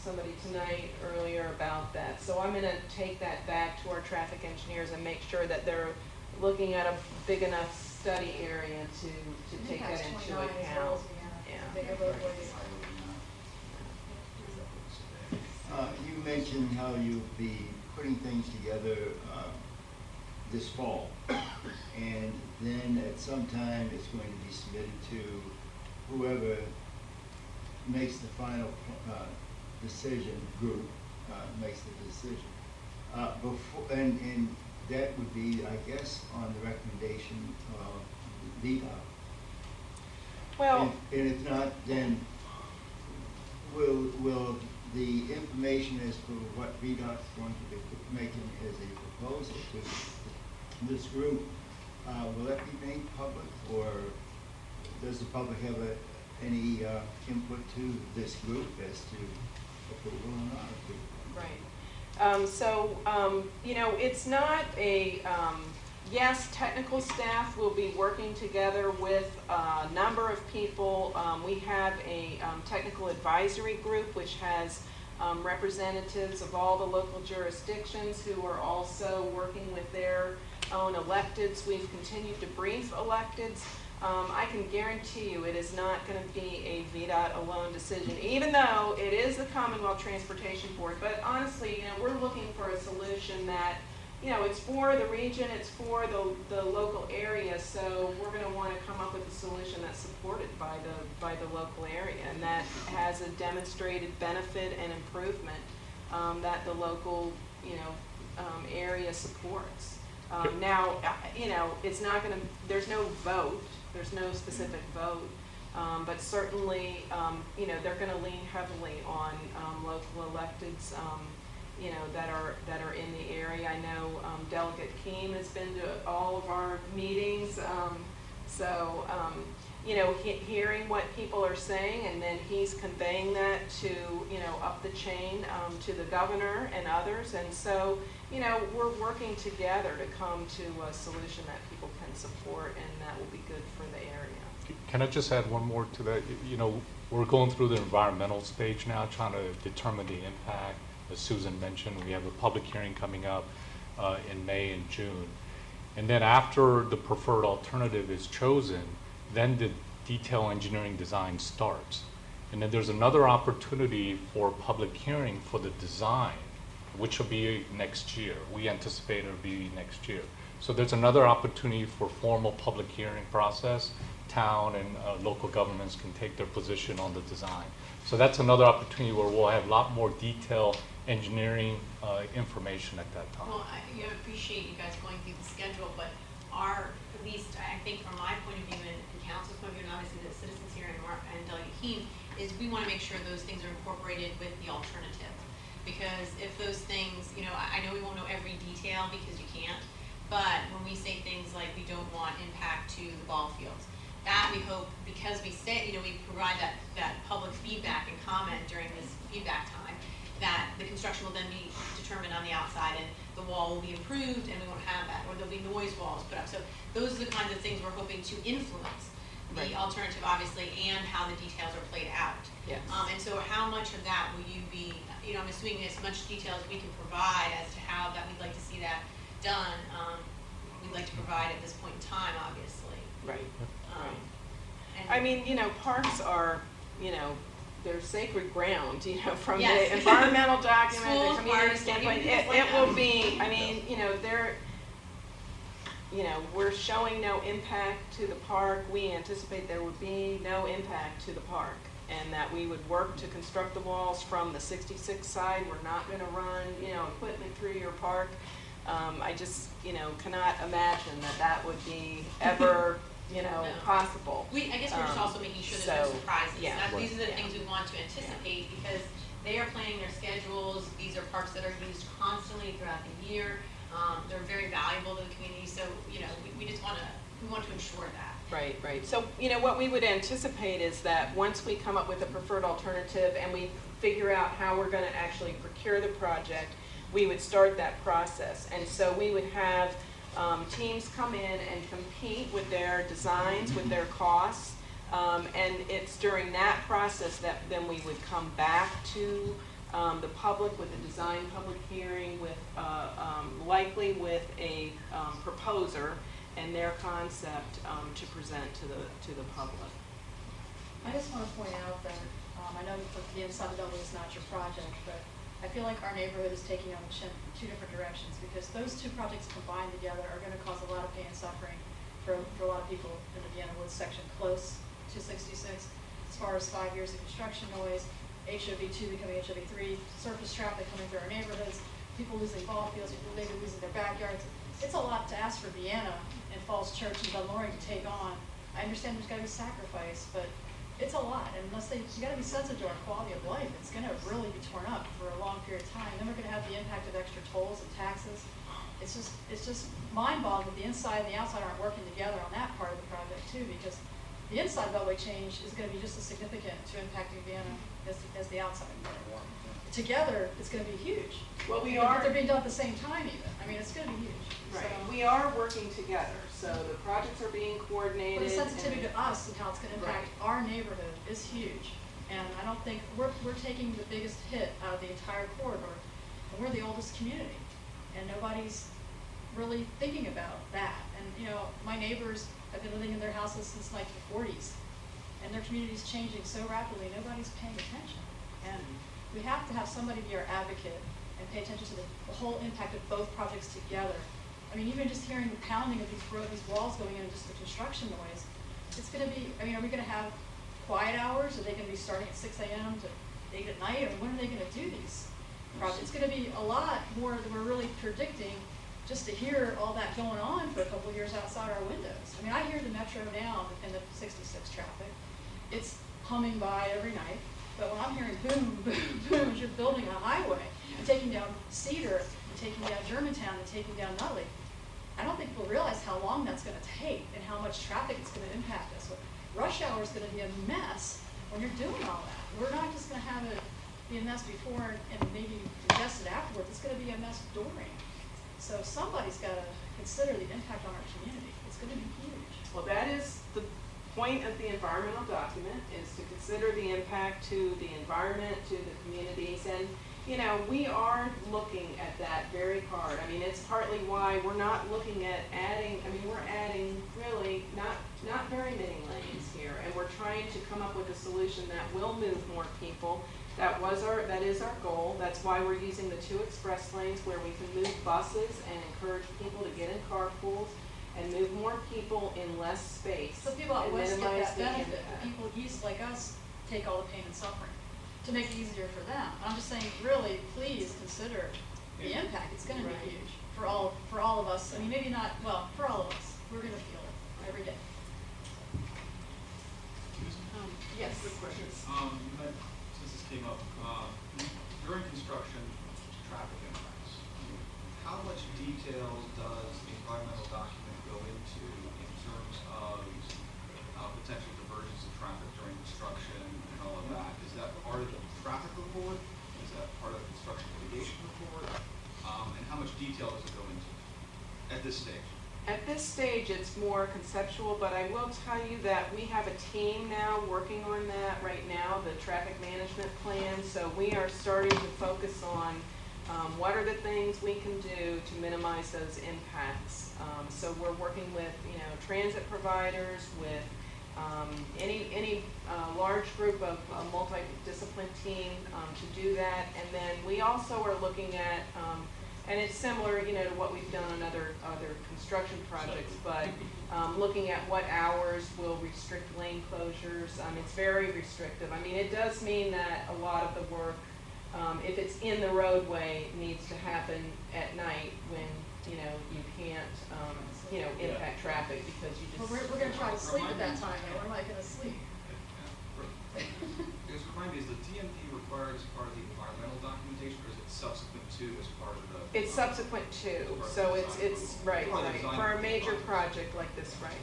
somebody tonight earlier about that. So I'm going to take that back to our traffic engineers and make sure that they're looking at a big enough study area to take that into account. You mentioned how you'll be putting things together this fall, and then at some time it's going to be submitted to whoever makes the final decision group makes the decision. And that would be, I guess, on the recommendation of VDOT. Well, and if not, then will the information as to what VDOT is going to be making as a proposal to this group, will that be made public, or does the public have any input to this group as to approval or not approval? Right. It's not a, yes, technical staff will be working together with a number of people. We have a technical advisory group which has representatives of all the local jurisdictions who are also working with their own electeds. We've continued to brief electeds. I can guarantee you it is not going to be a VDOT alone decision, even though it is the Commonwealth Transportation Board. But honestly, we're looking for a solution that, it's for the region, it's for the local area. So we're going to want to come up with a solution that's supported by the local area and that has a demonstrated benefit and improvement that the local area supports. Now, it's not going to. There's no vote. There's no specific vote, but certainly, they're going to lean heavily on local electeds, that are in the area. I know Delegate Keem has been to all of our meetings, hearing what people are saying, and then he's conveying that to, up the chain to the governor and others, and so. We're working together to come to a solution that people can support and that will be good for the area. Can I just add one more to that? We're going through the environmental stage now, trying to determine the impact. As Susan mentioned, we have a public hearing coming up in May and June. And then after the preferred alternative is chosen, then the detail engineering design starts. And then there's another opportunity for public hearing for the design, which will be next year. We anticipate it'll be next year. So there's another opportunity for formal public hearing process. Town and local governments can take their position on the design. So that's another opportunity where we'll have a lot more detailed engineering information at that time. Well, I appreciate you guys going through the schedule, but our, at least I think from my point of view and council's point of view, and obviously the citizens here and Mark and Delegate Keene, is we want to make sure those things are incorporated with the alternative. Because if those things, you know, I know we won't know every detail because you can't, but when we say things like we don't want impact to the ball fields, that we hope, because we say, you know, we provide that public feedback and comment during this feedback time, that the construction will then be determined on the outside and the wall will be improved and we won't have that, or there'll be noise walls put up. So those are the kinds of things we're hoping to influence the alternative, obviously, and how the details are played out. Yes. And so how much of that will you be, you know, I'm assuming as much detail as we can provide as to how that we'd like to see that done, we'd like to provide at this point in time, obviously. Right. And I mean, you know, parks are, you know, they're sacred ground, you know, from Yes. the environmental document, Schools, the community parks, standpoint. even things like It will that. be, I mean, you know, we're showing no impact to the park. We anticipate there would be no impact to the park, and that we would work to construct the walls from the 66 side. We're not going to run, you know, equipment through your park. I just, you know, cannot imagine that that would be ever, you know, No. possible. I guess we're just also making sure there's no surprises. yeah. These are the things we want to anticipate because they are planning their schedules. These are parks that are used constantly throughout the year. They're very valuable to the community, so, you know, we just want to ensure that. Right. So, you know, what we would anticipate is that once we come up with a preferred alternative and we figure out how we're going to actually procure the project, we would start that process. And so we would have teams come in and compete with their designs, with their costs, and it's during that process that then we would come back to the public with a design public hearing, with likely with a proposer and their concept to present to the public. I just want to point out that, I know the inside the building is not your project, but I feel like our neighborhood is taking on two different directions because those two projects combined together are going to cause a lot of pain and suffering for a lot of people in the Vienna Woods section close to 66, as far as 5 years of construction noise, HOV2 becoming HOV3, surface traffic coming through our neighborhoods, people losing ball fields, people maybe losing their backyards. It's a lot to ask for Vienna and Falls Church and Dunloring to take on. I understand there's got to be sacrifice, but it's a lot, and you got to be sensitive to our quality of life. It's going to really be torn up for a long period of time. Then we're going to have the impact of extra tolls and taxes. It's just mind-boggling that the inside and the outside aren't working together on that part of the project too, because the inside beltway change is going to be just as significant to impacting Vienna as the outside. Together, it's going to be huge. Well, they're being done at the same time even. I mean, it's going to be huge. Right. So, We are working together, so the projects are being coordinated. but the sensitivity to us and how it's going to impact our neighborhood is huge. And I don't think, we're taking the biggest hit out of the entire corridor, and we're the oldest community. And nobody's really thinking about that. And, you know, my neighbors have been living in their houses since like the 40s, and their community's changing so rapidly, nobody's paying attention. And we have to have somebody be our advocate and pay attention to the whole impact of both projects together. I mean, even just hearing the pounding of these walls going in and just the construction noise, it's going to be, I mean, are we going to have quiet hours? Are they going to be starting at 6 a.m. to 8 at night? Or when are they going to do these projects? It's going to be a lot more than we're really predicting just to hear all that going on for a couple of years outside our windows. I mean, I hear the metro now in the 66 traffic. It's humming by every night. But when I'm hearing boom, boom, boom, as you're building a highway, and taking down Cedar, and taking down Germantown, and taking down Nutley, I don't think we'll realize how long that's going to take and how much traffic it's going to impact us. Rush hour is going to be a mess when you're doing all that. We're not just going to have it be a mess before and maybe congested afterwards. It's going to be a mess during. So somebody's got to consider the impact on our community. It's going to be huge. Well, that is the point of the environmental document, is to consider the impact to the environment, to the communities, and you know, we are looking at that very hard. I mean, it's partly why we're not looking at adding, I mean, we're adding really not very many lanes here, and we're trying to come up with a solution that will move more people. That is our goal. That's why we're using the 2 express lanes where we can move buses and encourage people to get in carpools and move more people in less space. So people out and west get minimize that the benefit, impact. but people east like us take all the pain and suffering to make it easier for them. I'm just saying, really, please consider the impact. It's gonna be huge for all of us. I mean, maybe not, well, for all of us. We're gonna feel it every day. Yes. Quick question. Since this came up, during construction, traffic impacts, how much detail does the environmental document go into in terms of potential divergence of traffic during construction and all of that? Is that part of the traffic report? Is that part of the construction mitigation report? And how much detail does it go into at this stage? At this stage, it's more conceptual, but I will tell you that we have a team now working on that right now, the traffic management plan. So we are starting to focus on what are the things we can do to minimize those impacts. So we're working with, transit providers, with any large group of multidiscipline team to do that. And then we also are looking at and it's similar, to what we've done on other construction projects, but looking at what hours will restrict lane closures. It's very restrictive. I mean, it does mean that a lot of the work, if it's in the roadway, needs to happen at night when, you can't, impact traffic because you just... Well, we're gonna try to sleep at that time, though. We're not gonna sleep. Because remind me, is the DMP required as part of the environmental documentation, or is it subsequent to as part of the? It's subsequent to, so it's right, for a major project like this, right.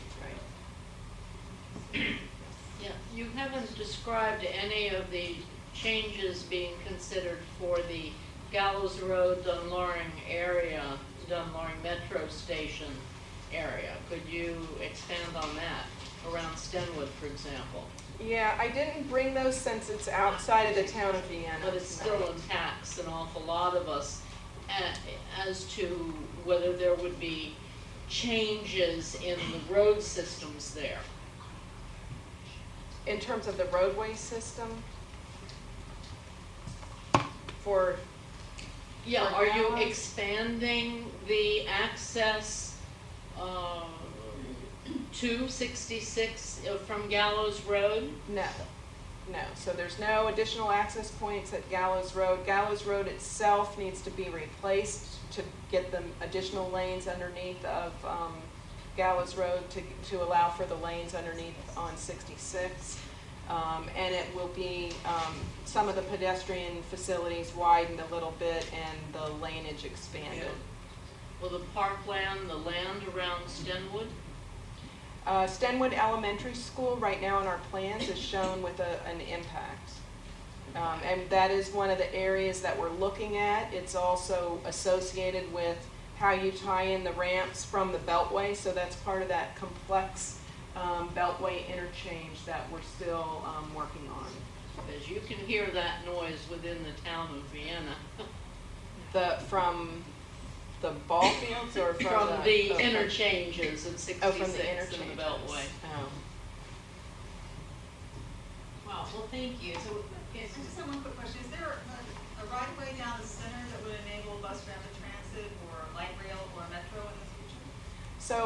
Yeah, you haven't described any of the changes being considered for the Gallows Road, Dunloring area, Dunloring Metro Station area. Could you expand on that around Stenwood, for example? Yeah, I didn't bring those since it's outside of the town of Vienna. But it still impacts an awful lot of us as to whether there would be changes in the road systems there. In terms of the roadway system? For are you expanding the access to 66 from Gallows Road? No. So there's no additional access points at Gallows Road. Gallows Road itself needs to be replaced to get the additional lanes underneath of Gallows Road to allow for the lanes underneath on 66. And it will be some of the pedestrian facilities widened a little bit and the laneage expanded. Will the parkland, the land around Stenwood? Stenwood Elementary School right now in our plans is shown with an impact. And that is one of the areas that we're looking at. It's also associated with how you tie in the ramps from the Beltway, so that's part of that complex Beltway interchange that we're still working on. Because you can hear that noise within the town of Vienna. From the ball fields or from the interchanges in 66 from the interchanges. in the Beltway. Oh. Well, thank you. So, I just have one quick question. Is there a right-of-way down the center that would enable bus rapid transit or light rail or metro in the future? So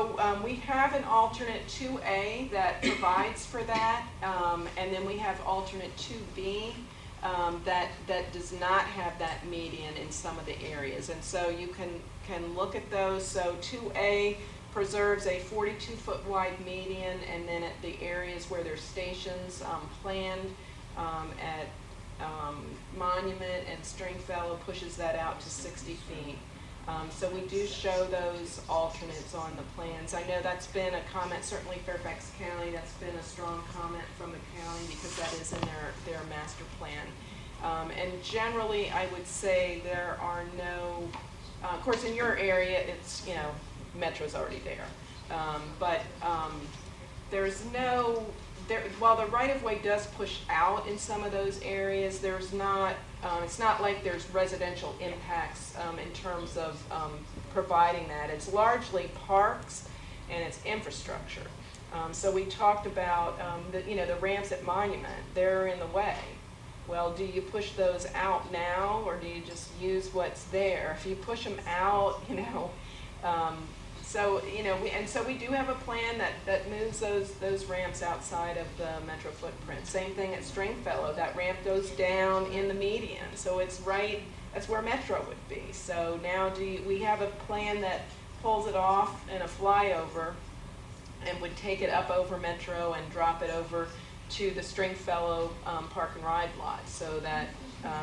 we have an alternate 2A that provides for that, and then we have alternate 2B that does not have that median in some of the areas. And so you can look at those. So 2A preserves a 42-foot wide median, and then at the areas where there's stations planned at Monument and Stringfellow pushes that out to 60 feet. So we do show those alternates on the plans. I know that's been a comment, certainly Fairfax County, that's been a strong comment from the county because that is in their master plan. And generally, I would say there are no, of course in your area, it's, Metro's already there. But there's no, while the right-of-way does push out in some of those areas, there's not, it's not like there's residential impacts in terms of providing that. It's largely parks and it's infrastructure. So we talked about the ramps at Monument, they're in the way. Well, do you push those out now, or do you just use what's there? If you push them out, so we do have a plan that moves those ramps outside of the metro footprint. Same thing at Stringfellow, that ramp goes down in the median, so it's right, that's where metro would be. So now we have a plan that pulls it off in a flyover and would take it up over metro and drop it over to the Stringfellow park and ride lot, so that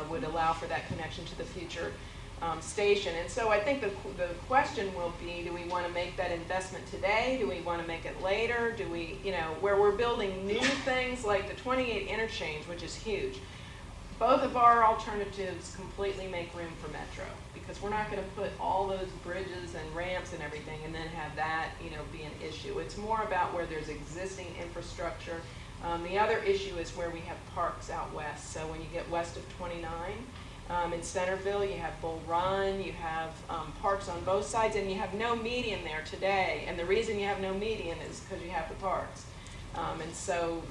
would allow for that connection to the future station. And so I think the question will be, do we want to make that investment today? Do we want to make it later? Do we, where we're building new things like the 28 interchange, which is huge. Both of our alternatives completely make room for metro, because we're not going to put all those bridges and ramps and everything and then have that, be an issue. It's more about where there's existing infrastructure. The other issue is where we have parks out west. So when you get west of 29, in Centerville, you have Bull Run, you have parks on both sides, and you have no median there today. And the reason you have no median is because you have the parks. And so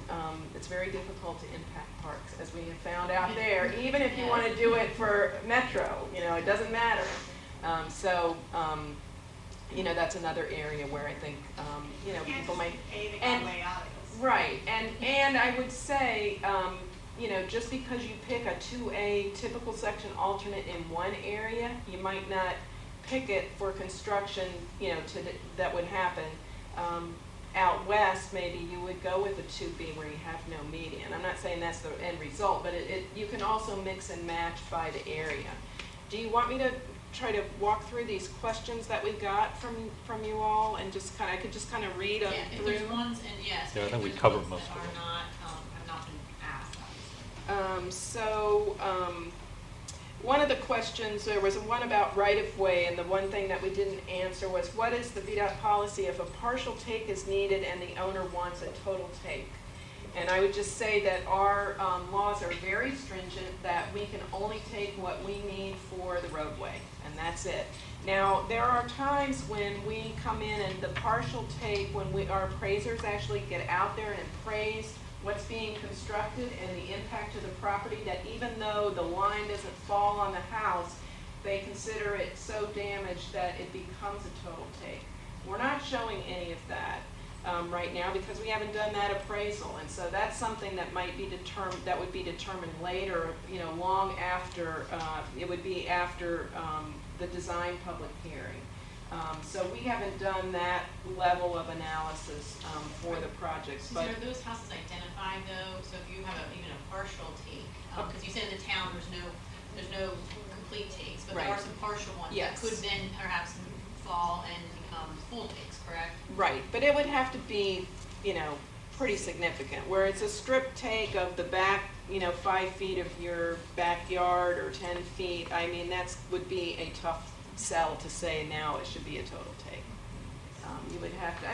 it's very difficult to impact parks, as we have found out there, even if you want to do it for metro, it doesn't matter. That's another area where I think, people might. Right, and I would say, just because you pick a 2A typical section alternate in one area, you might not pick it for construction, that would happen. Out west, maybe you would go with a 2B where you have no median. I'm not saying that's the end result, but you can also mix and match by the area. Do you want me to try to walk through these questions that we got from you all, and I could just kind of read them through? If there's ones, and yes. Yeah, I think we covered most of them. Have not been asked, obviously. One of the questions, there was one about right-of-way, and the one thing that we didn't answer was, what is the VDOT policy if a partial take is needed and the owner wants a total take? And I would just say that our laws are very stringent, that we can only take what we need for the roadway, and that's it. Now, there are times when we come in and the partial take, when our appraisers actually get out there and appraise what's being constructed and the impact to the property, that even though the line doesn't fall on the house, they consider it so damaged that it becomes a total take. We're not showing any of that right now because we haven't done that appraisal, and so that's something that might be would be determined later, long after, it would be after the design public hearing. So we haven't done that level of analysis for the projects. Are those houses identified though? So if you have even a partial take, because you said in the town there's no complete takes, but there are some partial ones that could then perhaps fall and become full takes, correct? Right, but it would have to be, pretty significant. Where it's a strip take of the back, 5 feet of your backyard or 10 feet, I mean, would be a tough sell to say now it should be a total take. You would have to,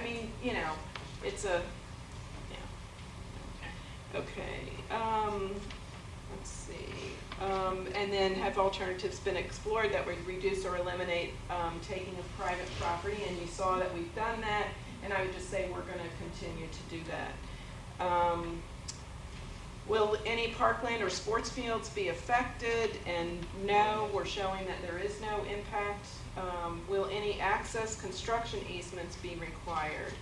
it's a, okay. Let's see. And then have alternatives been explored that would reduce or eliminate taking of private property? And you saw that we've done that, and I would just say we're going to continue to do that. Will any parkland or sports fields be affected? And no, we're showing that there is no impact. Will any access construction easements be required?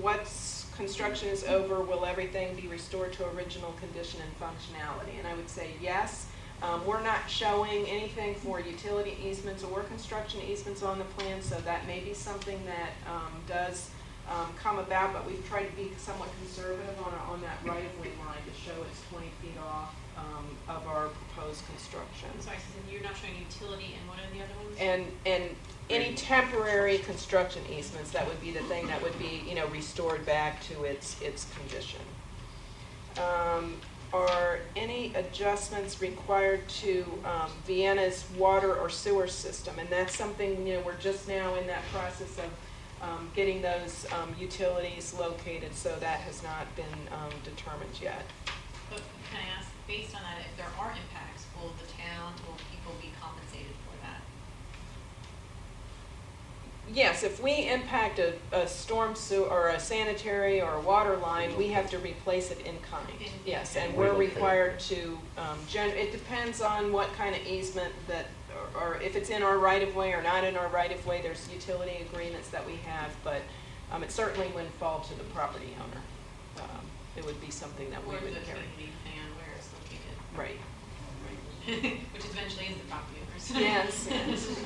Once construction is over, will everything be restored to original condition and functionality? And I would say yes. We're not showing anything for utility easements or construction easements on the plan, so that may be something that does come about, but we've tried to be somewhat conservative on that right-of-way line to show it's 20 feet off of our proposed construction. I'm sorry, so you're not showing utility, and what are the other ones? And any temporary construction easements, that would be the thing that would be, restored back to its condition. Are any adjustments required to Vienna's water or sewer system? And that's something, we're just now in that process of getting those utilities located, so that has not been determined yet. But can I ask, based on that, if there are impacts, will people be compensated for that? Yes, if we impact a storm sewer or a sanitary or a water line, we have to replace it in kind. Yes, and we're required to, it depends on what kind of easement that, or if it's in our right of way or not in our right of way. There's utility agreements that we have, but it certainly wouldn't fall to the property owner. It would be something that we Or would the carry. community plan where it's located. Right. Which eventually is the property owners. Yes, yes.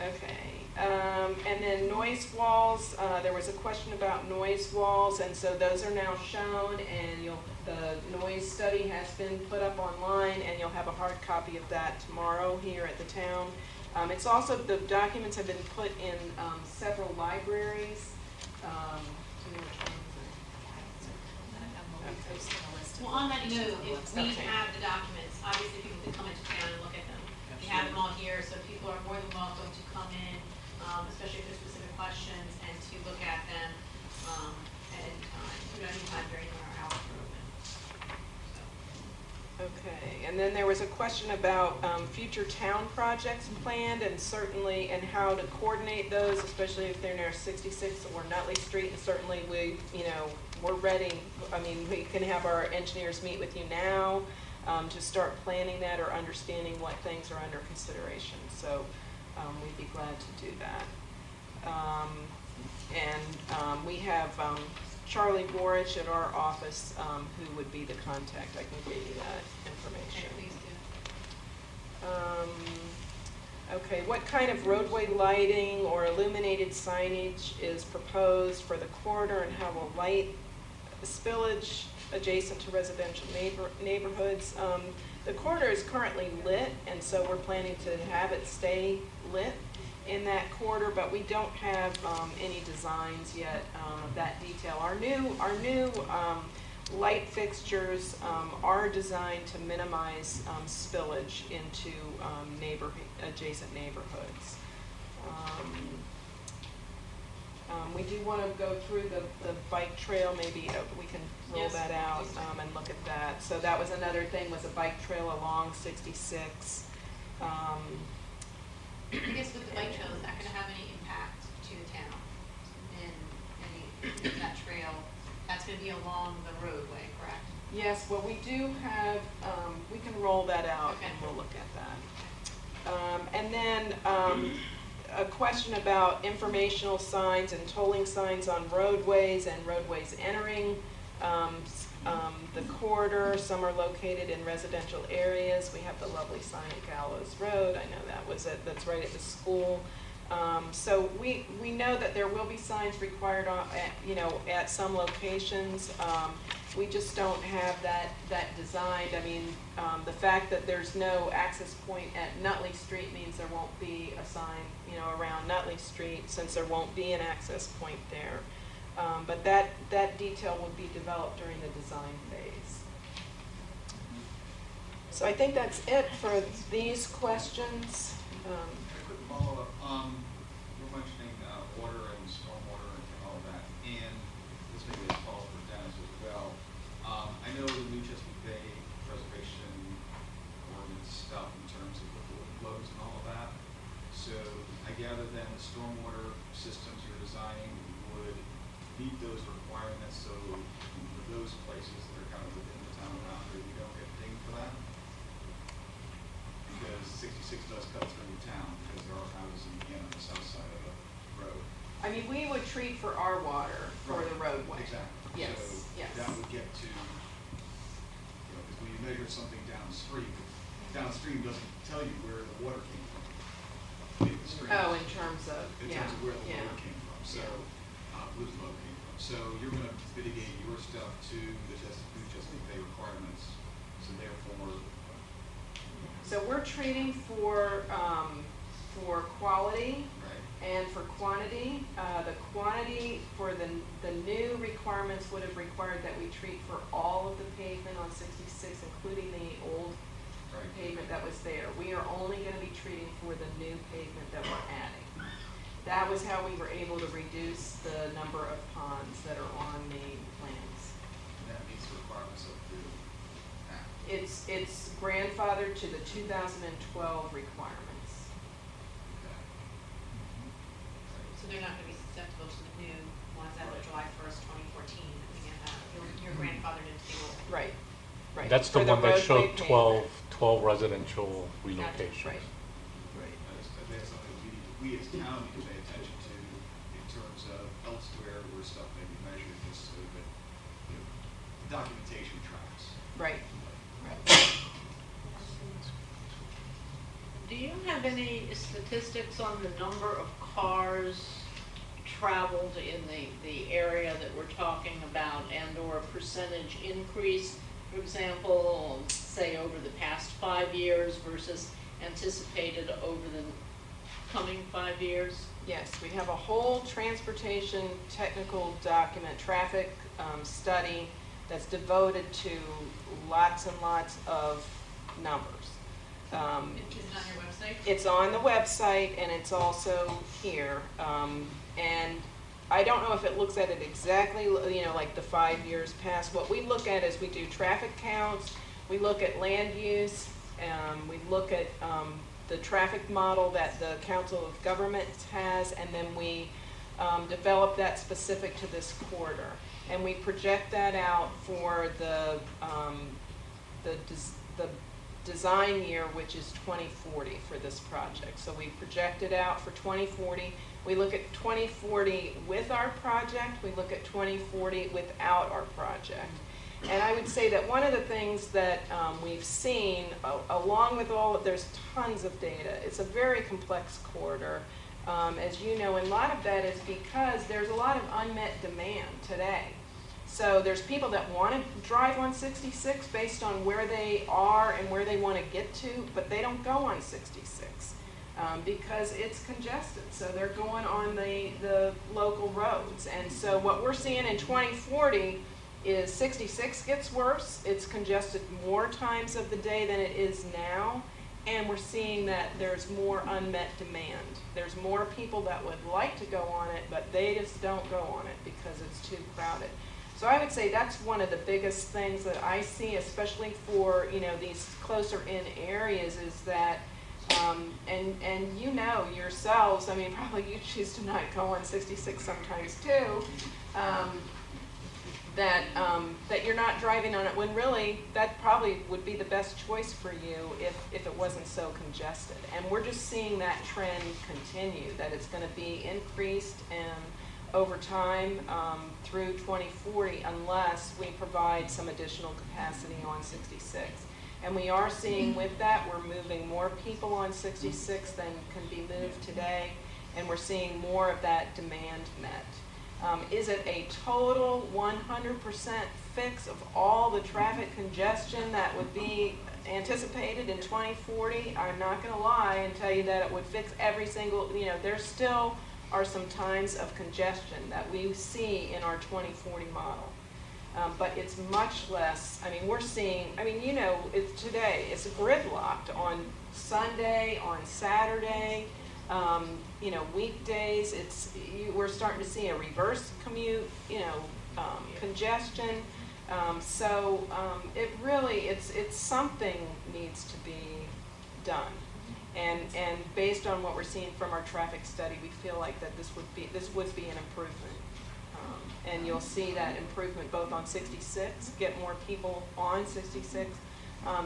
Okay, and then noise walls, there was a question about noise walls, and so those are now shown, and the noise study has been put up online, and you'll have a hard copy of that tomorrow here at the town. It's also, the documents have been put in several libraries. Do you know which ones? Well, on that note, if we Okay. have the documents, obviously people can come into town and look at them. We have them all here, so people are more than welcome to come in, especially if there's specific questions, and to look at them at any time, any time during our hours are open. Okay, and then there was a question about future town projects planned, and certainly, and how to coordinate those, especially if they're near 66 or Nutley Street, and certainly we're ready. I mean, we can have our engineers meet with you now to start planning that or understanding what things are under consideration. So we'd be glad to do that. We have Charlie Borich at our office who would be the contact. I can give you that information. Okay, please do. Okay, what kind of roadway lighting or illuminated signage is proposed for the corridor, and how will light the spillage adjacent to residential neighborhoods? The corridor is currently lit, and so we're planning to have it stay lit in that corridor, but we don't have any designs yet of that detail. Our new light fixtures are designed to minimize spillage into adjacent neighborhoods. We do want to go through the bike trail. Maybe we can roll Yes, that out please do. and look at that. So that was another thing, was a bike trail along 66. I guess with the bike trail, is that going to have any impact to the town? And that trail, that's going to be along the roadway, correct? Yes, well, we do have, we can roll that out Okay. and we'll look at that. And then a question about informational signs and tolling signs on roadways and roadways entering the corridor. Some are located in residential areas. We have the lovely sign at Gallows Road. I know that was it. That's right at the school. So we know that there will be signs required at some locations. We just don't have that designed. I mean, the fact that there's no access point at Nutley Street means there won't be a sign, around Nutley Street, since there won't be an access point there. But that detail will be developed during the design phase. So I think that's it for these questions. A quick follow-up. You were mentioning water and stormwater and all of that, and this may be a follow-up for Dennis as well. I know the New Chesapeake Bay preservation ordinance stuff in terms of the flows and all of that. So I gather then the stormwater systems you're designing would meet those requirements, so for those places that are kind of within the town boundary, you don't get dinged for that? Because 66 does cut through town, because there are houses in Vienna on the south side of the road. I mean, we would treat for our water for the roadway. Exactly. Yes, So yes. that would get to, because when you measure something downstream doesn't tell you where the water came from. The stream. Oh, in terms of, In yeah, terms of where the yeah. water came from, so, where the flow came from. So you're gonna mitigate your stuff to the New Chesapeake Bay requirements, so therefore. So we're treating for quality Right. and for quantity. The quantity for the new requirements would have required that we treat for all of the pavement on 66, including the old Right. pavement that was there. We are only going to be treating for the new pavement that we're adding. That was how we were able to reduce the number of ponds that are on the plans. And that meets the requirements of the act. It's grandfathered to the 2012 requirements. Okay. Right. they're not gonna be susceptible to the new ones as of July 1st, 2014, that we get that. Your grandfathered into the old. Right, right. That's the For one that roadway showed pavement. 12 residential relocations. Right. Right. That's something we as town need to pay attention to in terms of elsewhere where stuff may be measured, just so that, you know, documentation tracks. Right. Do you have any statistics on the number of cars traveled in the area that we're talking about, and or a percentage increase, for example, say over the past 5 years versus anticipated over the coming 5 years? Yes, we have a whole transportation technical document, traffic study that's devoted to lots and lots of numbers. Is it on your website? It's on the website, and it's also here. And I don't know if it looks at it exactly, you know, like the 5 years past. What we look at is we do traffic counts, we look at land use, we look at the traffic model that the Council of Governments has, and then we develop that specific to this corridor. And we project that out for the design year, which is 2040 for this project. So we project it out for 2040. We look at 2040 with our project. We look at 2040 without our project. And I would say that one of the things that we've seen, along with all of, there's tons of data. It's a very complex corridor, as you know, and a lot of that is because there's a lot of unmet demand today. So there's people that want to drive on 66 based on where they are and where they want to get to, but they don't go on 66 because it's congested. So they're going on the local roads. And so what we're seeing in 2040 is 66 gets worse. It's congested more times of the day than it is now. And we're seeing that there's more unmet demand. There's more people that would like to go on it, but they just don't go on it because it's too crowded. So I would say that's one of the biggest things that I see, especially for, you know, these closer in areas, is that, and you know yourselves, I mean, probably you choose to not go on 66 sometimes too, that you're not driving on it when really that probably would be the best choice for you if it wasn't so congested. And we're just seeing that trend continue, that it's going to be increased and over time through 2040 unless we provide some additional capacity on 66. And we are seeing with that, we're moving more people on 66 than can be moved today, and we're seeing more of that demand met. Is it a total 100% fix of all the traffic congestion that would be anticipated in 2040? I'm not going to lie and tell you that it would fix every single, you know, there still are some times of congestion that we see in our 2040 model. But it's much less. I mean, we're seeing, I mean, you know, today it's gridlocked on Sunday, on Saturday, you know, weekdays. We're starting to see a reverse commute, you know, congestion. So it really, it's something needs to be done. And based on what we're seeing from our traffic study, we feel like that this would be an improvement. And you'll see that improvement both on 66, get more people on 66,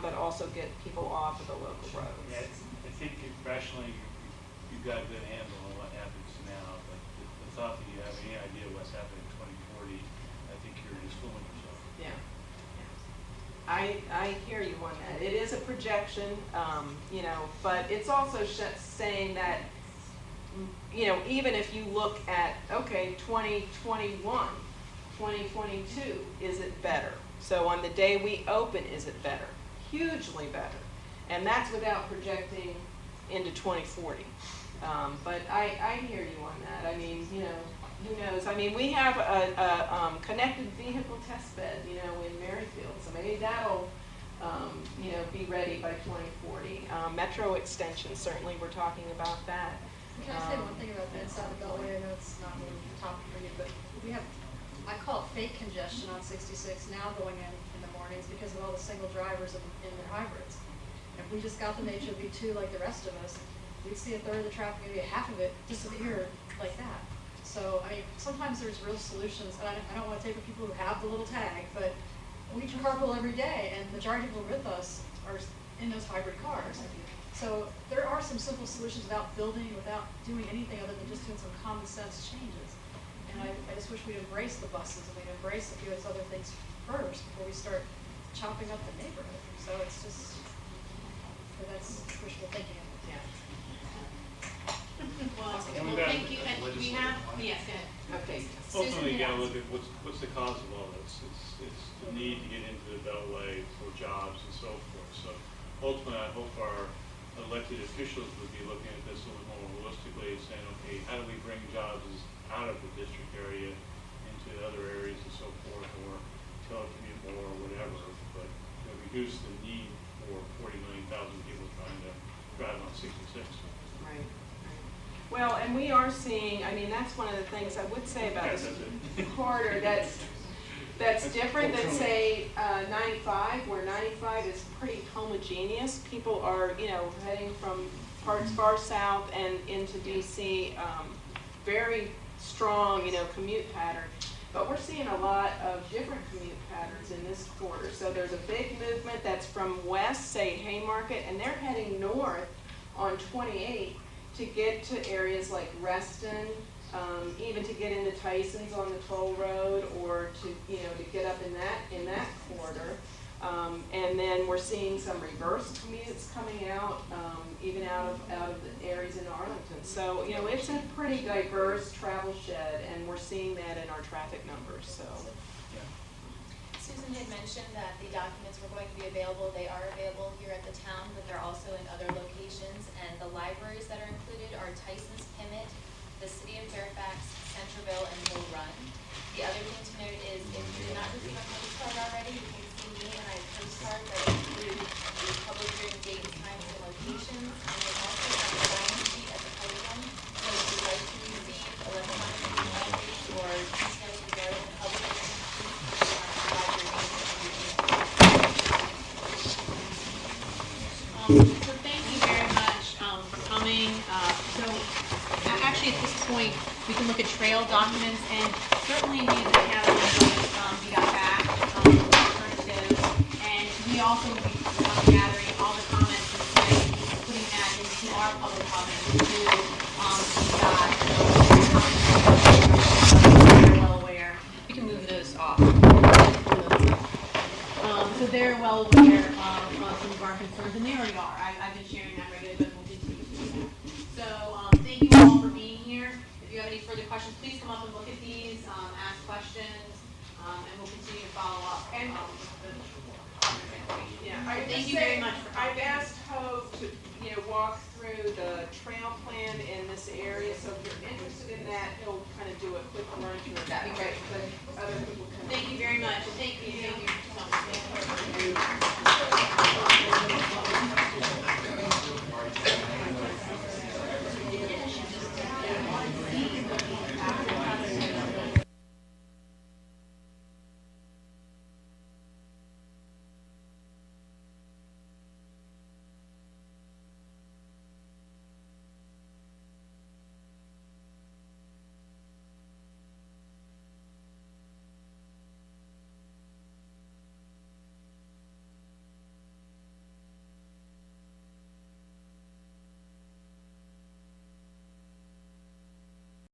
but also get people off of the local roads. Yeah, I think rationally you've got a good handle on what happens now, but the thought that you have any idea what's happening in 2040, I think you're just fooling yourself. Yeah. I hear you on that. It is a projection, you know, but it's also saying that, you know, even if you look at, okay, 2021, 2022, is it better? So on the day we open, is it better? Hugely better. And that's without projecting into 2040. But I hear you on that. I mean, you know, who knows? I mean, we have a connected vehicle test bed, you know, in Maryfield. So maybe that'll, you know, be ready by 2040. Metro extension, certainly we're talking about that. Can I say one thing about the inside the Beltway? I know it's not really a topic for you, but we have, I call it fake congestion on 66 now going in the mornings because of all the single drivers in their hybrids. If we just got them HOV2 like the rest of us, we'd see a third of the traffic, maybe half of it disappear like that. So, I mean, sometimes there's real solutions, and I don't want to take with people who have the little tag, but we can carpool every day, and the majority of people with us are in those hybrid cars. So there are some simple solutions without building, without doing anything other than just doing some common sense changes. And I just wish we'd embrace the buses and we'd embrace a few of those other things first before we start chopping up the neighborhood. So it's just, but that's wishful thinking. Yeah. Well, thank you, and we have, yes, go ahead. Okay. Ultimately, you gotta look at what's the cause of all this. It's the need to get into the Beltway for jobs and so forth. So ultimately, I hope our elected officials would be looking at this a little more realistically and saying, okay, how do we bring jobs out of the district area into other areas and so forth, or telecommute more or whatever, but reduce the need for 49,000 people trying to drive on 66. Right. Well, and we are seeing, I mean, that's one of the things I would say about this corridor that's different than, say, 95, where 95 is pretty homogeneous. People are, heading from parts far south and into DC, very strong, commute pattern. But we're seeing a lot of different commute patterns in this corridor. So there's a big movement that's from west, say Haymarket, and they're heading north on 28 to get to areas like Reston, even to get into Tyson's on the toll road, or to to get up in that corridor. And then we're seeing some reverse commutes coming out, even out of the areas in Arlington. So it's a pretty diverse travel shed, and we're seeing that in our traffic numbers. So. Susan had mentioned that the documents were going to be available. They are available here at the town, but they're also in other locations. And the libraries that are included are Tyson's, Pimmit, the City of Fairfax, Centerville, and Bull Run. The other thing to note is if you did not receive a postcard already, you can see me and I have postcards that include the public hearing date, times, and locations. And there's also a sign sheet at the podium. So if you'd like to receive electronic updates or details regarding the public hearing, so thank you very much for coming. So actually at this point, we can look at trail documents, and certainly we as a academy we got back alternatives, and we also will be gathering all the comments and putting that into our public comments too. They're well aware. We can move those off. So they're well aware of some of our concerns, and they already are. I've been sharing that regularly, but we'll continue to do that. So thank you all for being here. If you have any further questions, please come up and look at these, ask questions, and we'll continue to follow up. And thank you very much for coming. I've asked Hope to walk through the trail plan in this area, so if you're interested in that, he'll kind of do a quick run through. That'd be great. But other people can. Thank you very much, and thank you so